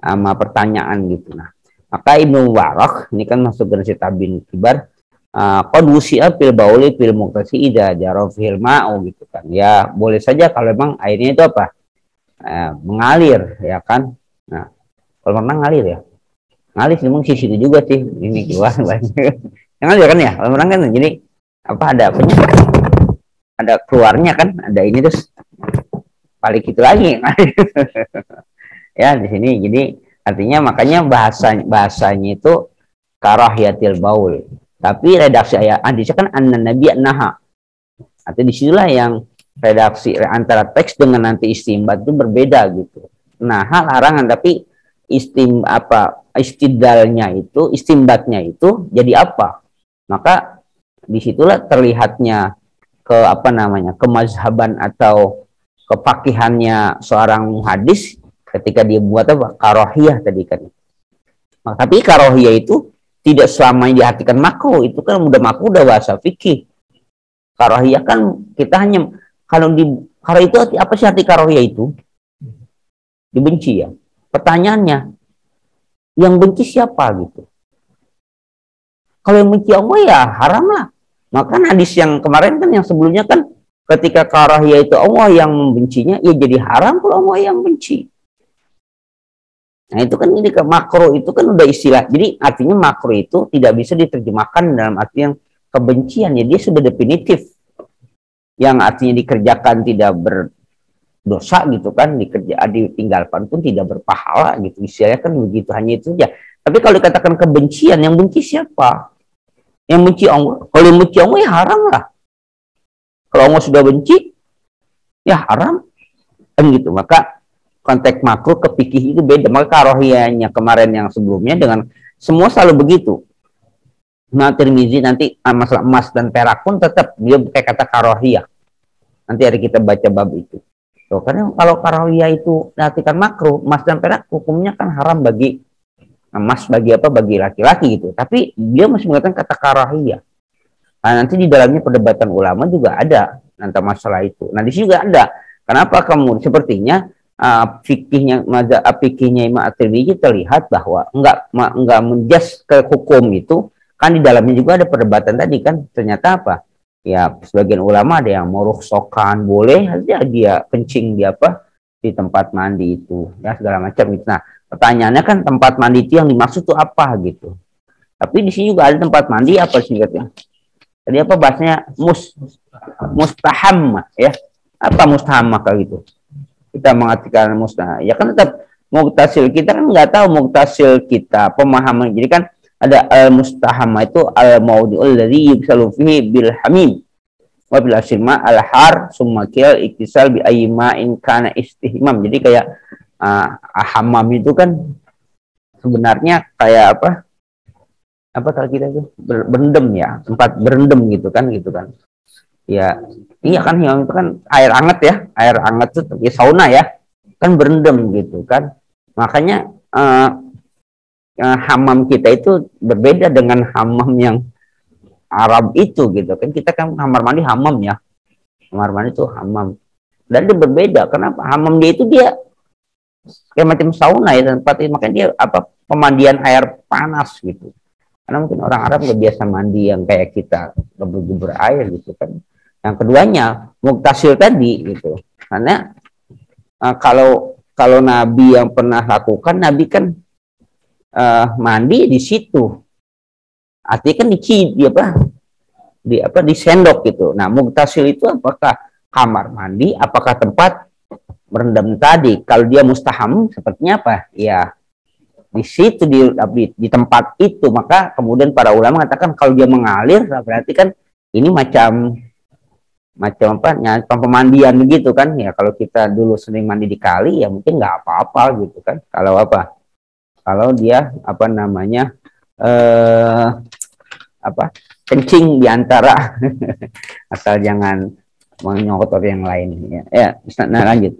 sama pertanyaan gitu. Nah maka Ibnu Mubarak ini kan masuk generasi tabiin kibar qad wusi'a fil bauli fil muqtasi idza jara fil ma'u gitu kan ya, boleh saja kalau memang airnya itu apa mengalir ya kan. Nah kalau memang ngalir ya ngalir memang sisi itu juga sih ini keluar banyak yang ngalir kan ya kalau memang kan jadi apa ada apanya ada keluarnya kan ada ini terus balik itu lagi ya di sini. Jadi artinya makanya bahasanya itu karahiyatil baul, tapi redaksi ayat hadisnya kan an-nabi naha. Artinya disitulah yang redaksi antara teks dengan nanti istimbat itu berbeda gitu. Nah larangan tapi istidlalnya itu istimbatnya itu jadi apa, maka disitulah terlihatnya ke apa namanya kemazhaban atau kefakihannya seorang hadis ketika dia buat apa karohiyah tadi kan. Nah, tapi karohiyah itu tidak selamanya diartikan makruh, itu kan udah makruh udah bahasa fikih. Karohiyah kan kita hanya kalau itu apa sih arti karohiyah itu? Dibenci ya. Pertanyaannya, yang benci siapa gitu? Kalau yang benci Allah ya haram lah. Maka hadis yang kemarin kan yang sebelumnya kan ketika karahiyah itu Allah yang membencinya, ya jadi haram kalau Allah yang benci. Nah itu kan ini ke makro itu kan udah istilah. Jadi artinya makro itu tidak bisa diterjemahkan dalam arti yang kebencian. Ya dia sudah definitif. Yang artinya dikerjakan tidak dosa gitu kan, ditinggalkan pun tidak berpahala gitu, istilahnya kan begitu, hanya itu saja. Tapi kalau dikatakan kebencian, yang benci siapa? Yang benci Allah. Kalau yang benci Allah ya haram lah. Kalau Allah sudah benci ya haram kan gitu. Maka konteks makruh ke fikih itu beda. Maka karohiyahnya kemarin yang sebelumnya dengan semua selalu begitu. Nah Tirmizi nanti masalah emas dan perak pun tetap dia pakai kata karohiyah. Nanti hari kita baca bab itu. Karena kalau karohiyah itu diartikan makruh, emas dan perak hukumnya kan haram bagi emas bagi laki-laki gitu. Tapi dia masih mengatakan kata karohiyah. Nah, nanti di dalamnya perdebatan ulama juga ada tentang masalah itu. Nah di sini juga ada. Kenapa kamu sepertinya fikihnya Imam At-Tirmidzi terlihat bahwa enggak menjas ke hukum itu kan di dalamnya juga ada perdebatan tadi kan ternyata apa? Ya sebagian ulama ada yang merukhsahkan boleh aja dia kencing di tempat mandi itu ya segala macam gitu. Nah pertanyaannya kan tempat mandi itu yang dimaksud tuh apa gitu. Tapi di sini juga ada tempat mandi apa singkatnya? Tadi apa bahasanya mustaham ya? Apa mustaham kayak gitu? Kita mengartikan mustaham ya kan tetap muktasil kita kan nggak tahu muktasil kita pemahaman. Jadi kan ada al-mustahama itu al-maudi'ul ladzi yuksalu fihi bil hamim wa bil asilma al-har summa kil iktisal bi ayma'in kana istihmam. Jadi kayak hamam itu kan sebenarnya kayak apa kalau kita itu berendam ya, tempat berendam gitu kan ya iya kan hamam itu kan air hangat itu ya sauna ya kan berendam gitu kan. Makanya hamam kita itu berbeda dengan hamam yang Arab itu gitu kan. Kita kan kamar mandi hamam ya, kamar mandi itu hamam dan itu berbeda. Kenapa? Hamam dia itu dia kayak macam sauna ya tempat itu, makanya dia pemandian air panas gitu. Karena mungkin orang Arab nggak biasa mandi yang kayak kita gebur-gebur air gitu kan. Yang keduanya muktasil tadi gitu, karena kalau Nabi yang pernah lakukan, Nabi kan mandi di situ, artinya kan di sendok gitu. Nah, mugtasil itu apakah kamar mandi, apakah tempat berendam tadi? Kalau dia mustaham sepertinya apa? Ya di situ di tempat itu, maka kemudian para ulama mengatakan kalau dia mengalir berarti kan ini macam pemandian begitu kan ya. Kalau kita dulu sering mandi di kali ya mungkin nggak apa-apa gitu kan. Kalau dia kencing di antara asal jangan menyotor yang lain ya. Nah, lanjut.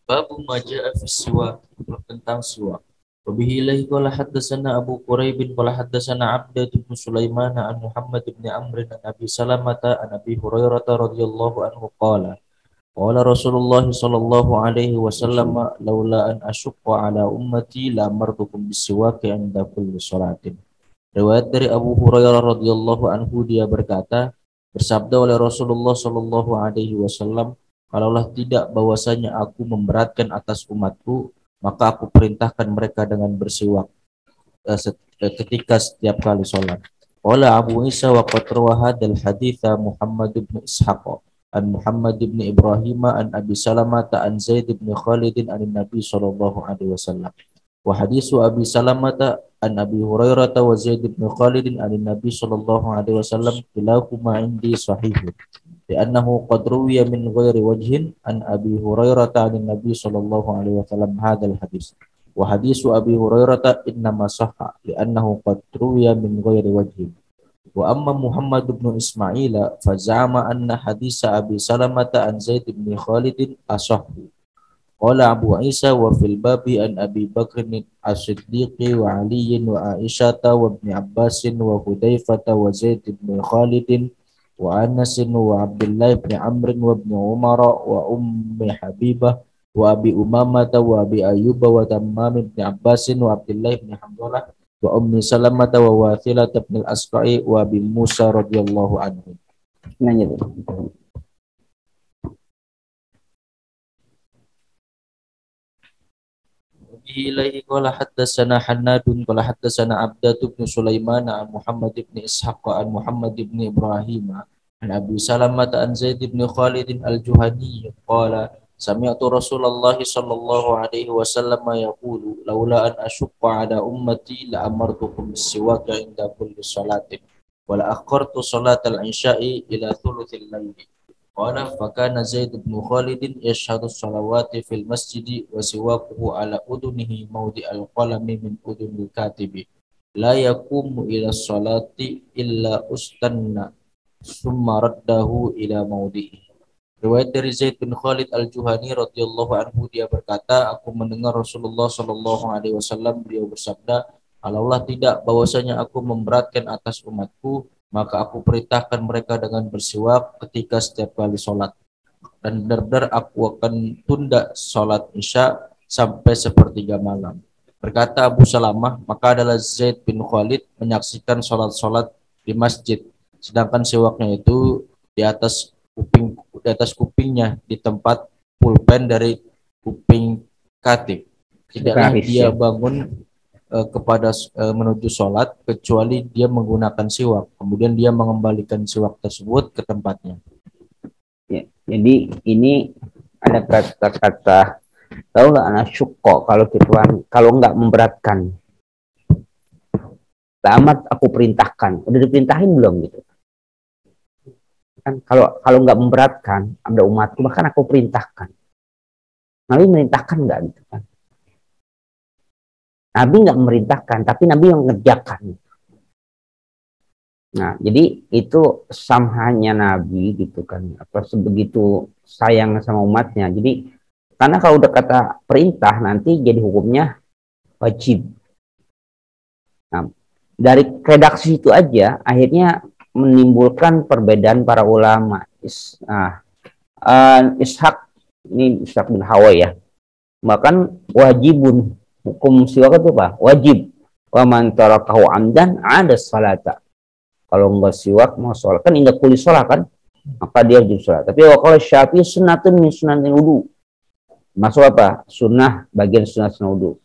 Babu maja'a fi siwak, tentang siwak. Wabihi ilahi qala haddatsana Abu Quraib qala haddatsana Abdah bin Sulaiman an Muhammad bin Amr an Abi Salamah an Abi Hurairah radhiyallahu anhu qala Rasulullah sallallahu alaihi wasallam laula an asyqa ala ummati la amartukum bisiwak 'inda kulli salatin. Riwayat dari Abu Hurairah radhiyallahu anhu, dia berkata, bersabda oleh Rasulullah sallallahu alaihi wasallam, kalaulah tidak bahwasanya aku memberatkan atas umatku, maka aku perintahkan mereka dengan bersiwak ketika setiap kali sholat. Qala Abu Isa wa qad rawa hadzal haditsa Muhammad bin Ishaq an Muhammad bin Ibrahim an Abi Salamah an Zaid bin Khalid an Nabi sallallahu alaihi wasallam. Wa hadisu Abi Salamah an Abi Hurairah wa Zaid bin Khalid an Nabi sallallahu alaihi wasallam kilahuma indi sahih. لأنه قد روي من غير وجه عن أبي هريرة عن النبي صلى الله عليه وسلم هذا الحديث وحديث أبي هريرة إنما صح لأنه قد روي من غير وجه. وأما محمد بن إسماعيل فزعم أن حديث أبي سلمة عن زيد بن خالد أصح. قال أبو عيسى وفي الباب عن أبي بكر الصديق وعلي وعائشة وابن عباس وحذيفة وزيد بن خالد وأنس وعبد الله بن عمرو وابن عمر وأم حبيبة وأبي أمامة وأبي أيوب وتمام بن عباس وعبد الله بن حنظلة وأم سلمة وواثلة بن الأسقع وأبي موسى رضي الله عنه. إليه قال حدثنا حناد قال حدثنا عبدة بن سليمان عن محمد بن إسحاق عن محمد بن إبراهيم عن أبي سلمة عن زيد بن خالد الجهني قال سمعت رسول الله صلى الله عليه وسلم يقول لولا أن أشق على أمتي لأمرتكم بالسواك عند كل صلاة ولأخرت صلاة العشاء إلى ثلث الليل. قال فكان زيد بن خالد يشهد الصلوات في المسجد وسواكه على أذنه موضع القلم من أذن الكاتب لا يقوم إلى الصلاة إلا أستنى ثم رده إلى موضعه. Riwayat dari Zaid bin Khalid al-Juhani radhiyallahu anhu, dia berkata, aku mendengar Rasulullah sallallahu alaihi wasallam beliau bersabda, kalaulah tidak bahwasanya aku memberatkan atas umatku, maka aku perintahkan mereka dengan bersiwak ketika setiap kali sholat. Dan benar-benar aku akan tunda sholat isya sampai sepertiga malam. Berkata Abu Salamah, maka adalah Zaid bin Khalid menyaksikan sholat-sholat di masjid. Sedangkan siwaknya itu di atas kupingnya, di tempat pulpen dari kuping katib. Tidaklah dia bangun menuju sholat kecuali dia menggunakan siwak, kemudian dia mengembalikan siwak tersebut ke tempatnya. Ya, jadi ini ada kata-kata taulah anak syukko, kalau nggak memberatkan, tamat aku perintahkan. Udah diperintahin belum gitu kan? Kalau nggak memberatkan ada umatku, bahkan aku perintahkan. Nabi merintahkan nggak gitu kan? Nabi nggak memerintahkan, tapi Nabi yang mengerjakan. Nah, jadi itu samhanya Nabi gitu kan, apa sebegitu sayang sama umatnya. Jadi karena kalau udah kata perintah nanti jadi hukumnya wajib. Nah, dari redaksi itu aja akhirnya menimbulkan perbedaan para ulama. Ishaq bin Hawa ya, bahkan wajibun, hukum siwak itu apa? Wajib. Wa man tarakahu amdan ada salata. Kalau enggak siwak mau sholat kan ingat kulis sholat kan, maka dia wajib sholat. Tapi kalau Syafi'i sunnatun min sunnatil wudu, masuk apa? Sunnah, bagian sunnah wudu.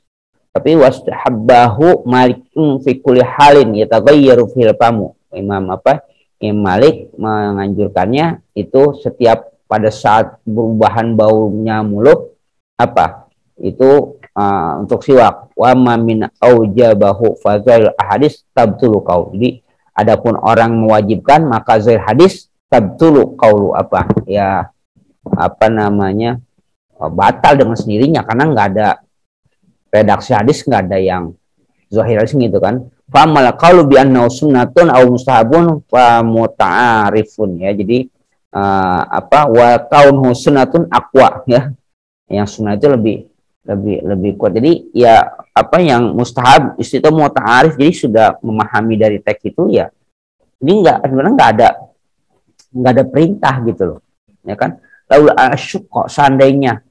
Tapi wastahabbahu Malikun fi kulli halin yataghayyaru fil famu. Imam Malik menganjurkannya itu setiap pada saat perubahan baunya mulut itu untuk siwak. Wa ma min aujabahu fadzal hadis tabtulu qaul. Jadi adapun orang mewajibkan maka zahir hadis tabtulu qaulu batal dengan sendirinya karena nggak ada redaksi hadis, nggak ada yang zahir hadis gitu kan. Famal qaulu bi annahu sunnatun aw mustahabun fa muta'arifun ya. Jadi wa kaunhu sunnatun aqwa ya. Yang sunnah itu lebih kuat. Jadi ya yang mustahab itu muta'arif, jadi sudah memahami dari teks itu ya. Ini sebenarnya nggak ada perintah gitu loh. Ya kan? Lalu asyuq seandainya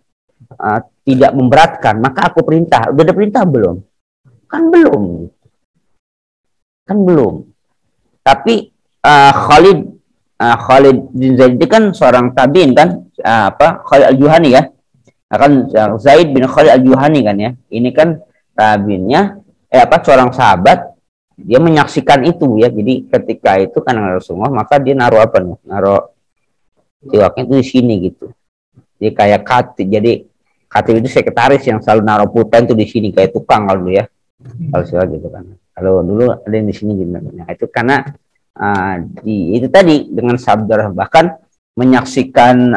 tidak memberatkan, maka aku perintah. Udah ada perintah belum? Kan belum. Tapi Khalid bin Zaid kan seorang tabi'in kan, Khalid al-Juhani ya. Akan Zaid bin Khalid al-Juhani kan ya. Ini kan tabi'innya seorang sahabat, dia menyaksikan itu ya. Jadi ketika itu kan Rasulullah, maka dia naruh naruh siwaknya itu di sini gitu. Jadi kayak katib itu sekretaris yang selalu naruh pulpen itu di sini kayak tukang kalau dulu ya. Kalau siwak gitu kan. Kalau dulu ada yang di sini gitu. Nah, itu karena itu tadi dengan sabda, bahkan menyaksikan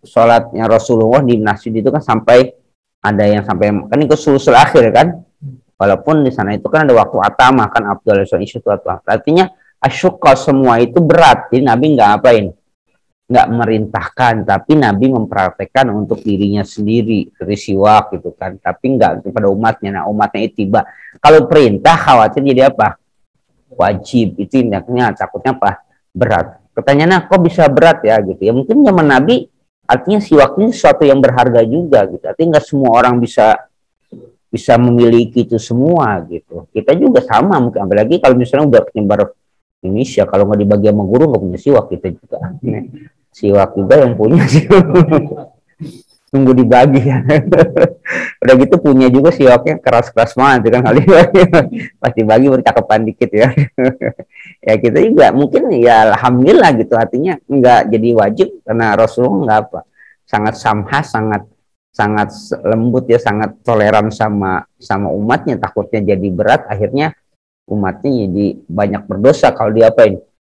sholatnya Rasulullah di masjid itu kan sampai ada yang sampai kan itu sulusul akhir kan. Walaupun di sana itu kan ada waktu atama kan Abdullah itu artinya asyuqa semua itu berat. Jadi Nabi nggak merintahkan, tapi Nabi mempraktekkan untuk dirinya sendiri dari siwak gitu kan, tapi nggak kepada umatnya. Nah umatnya itu tiba kalau perintah khawatir jadi wajib, itu tindaknya takutnya berat. Pertanyaannya kok bisa berat ya gitu ya, mungkin zaman Nabi artinya siwak ini sesuatu yang berharga juga gitu, artinya nggak semua orang bisa memiliki itu semua gitu. Kita juga sama mungkin, apalagi kalau misalnya udah penyebar Indonesia, kalau nggak dibagi sama guru nggak punya siwak kita juga. Siwak juga yang punya sih. Tunggu dibagi ya. Udah gitu punya juga siwaknya keras-keras banget kan kali. Pas dibagi bercakapan dikit ya. Ya kita juga mungkin ya alhamdulillah gitu, artinya nggak jadi wajib karena Rasulullah sangat samha, sangat lembut ya, sangat toleran sama umatnya, takutnya jadi berat, akhirnya umatnya jadi banyak berdosa kalau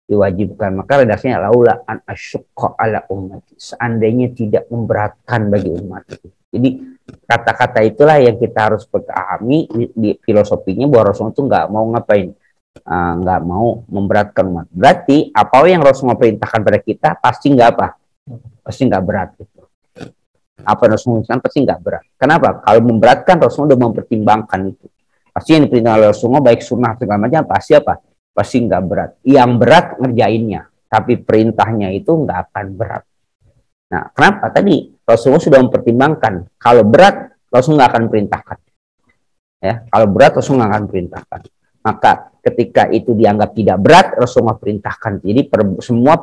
diwajibkan. Maka redaksinya laula an asyqa ala umat, seandainya tidak memberatkan bagi umat. Jadi kata-kata itulah yang kita harus pahami di filosofinya, bahwa Rasulullah itu nggak mau nggak mau memberatkan umat. Berarti apa yang Rasulullah perintahkan pada kita pasti nggak berat gitu. Apa Rasulullah pasti nggak berat. Kenapa? Kalau memberatkan Rasulullah sudah mempertimbangkan itu. Pasti yang diperintahkan oleh Rasulullah baik sunnah segala macam pasti nggak berat. Yang berat ngerjainnya, tapi perintahnya itu nggak akan berat. Nah, kenapa? Tadi Rasulullah sudah mempertimbangkan. Kalau berat, Rasulullah nggak akan perintahkan. Ya, kalau berat Rasulullah nggak akan perintahkan. Maka ketika itu dianggap tidak berat, Rasulullah perintahkan. Jadi semua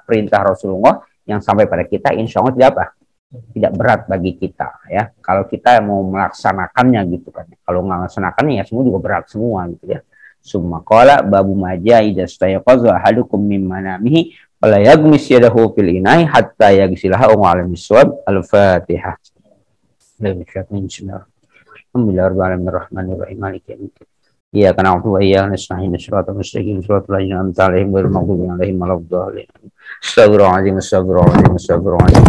perintah Rasulullah yang sampai pada kita, insya Allah tidak berat bagi kita. Ya, kalau kita mau melaksanakannya gitu kan. Kalau nggak melaksanakannya ya semua juga berat semua gitu ya. Summa qala babu maja idza stayaqaza ahadukum min manamihi wala yaghmis yadahu fil inai hatta yaghsilaha wa ala miswab. Al-Fatihah. Bismillahirrahmanirrahim. Maliki yaumiddin. Iyyaka na'budu wa iyyaka nasta'in. Shiratal mustaqim shiratal ladzina an'amta 'alaihim ghairil maghdubi 'alaihim waladdallin. Astagfirullahaladzim.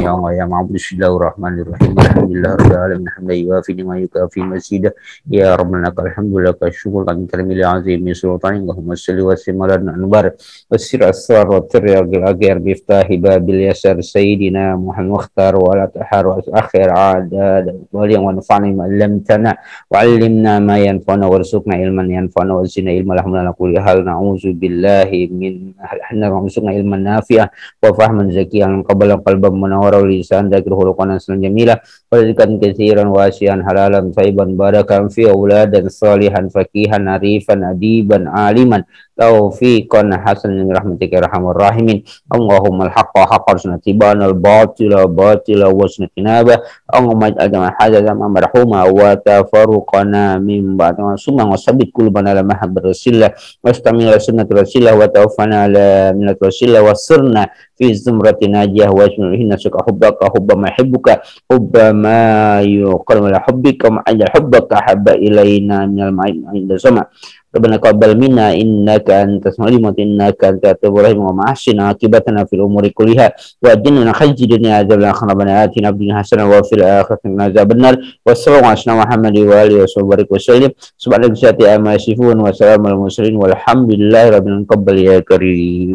Ya Allah ya ma'budu. Bismillahirrahmanirrahim. Alhamdulillahirabbil alamin. Hamdan yuwafi wa yukafi mazida. Ya Rabbana lakal hamdu laka syukur lan karimil azim min sultanin Allahumma shalli wa sallim ala anwar wasir asrar wa tiryaghil aghir biftahi babil yasar sayyidina Muhammad mukhtar wa la tahar wa akhir adad wa li wa nafa'ni ma lamtana wa 'allimna ma yanfa'una warzuqna ilman yanfa'una wa zidna ilman. Alhamdulillah kulli hal na'udzu billahi min ilman nafi'ah وفهما زكيا قبل قلبا منورا ولسان ذاكر خلقا حسنا جميلا ورزقا كثيرا واسعا حلالا طيبا باركا في أولادا صالحا فقيها عريفا أديبا عالما توفيقا حسنا برحمتك يا أرحم الراحمين اللهم الحق حقا واتباعنا الباطل باطلا واجتنابه اللهم اجعل جمع هذا جمعا مرحوما وتفرقنا من بعد ثم وثبت قلوبنا على محبة رسول الله واستعمل على سنة رسول الله وتوفنا على ملة رسول الله وسرنا في زمرة ناجية واجمعنا سك حبك حب ما يحبك حب ما يقرب إلى حبك وما أجل حبك أحب إلينا من المعين عند السماء ربنا قبل منا إنك أنت السميع إنك أنت التواب الرحيم وأحسن عاقبتنا في الأمور كلها وأجرنا من خزي الدنيا عذاب الآخرة ربنا آتنا في الدنيا حسنة وفي الآخرة حسنة عذاب النار والسلام على محمد وآله وصحبه وسلم سبحانك سيئات ما يصفون وسلام على المرسلين والحمد لله رب العالمين. قبل يا كريم.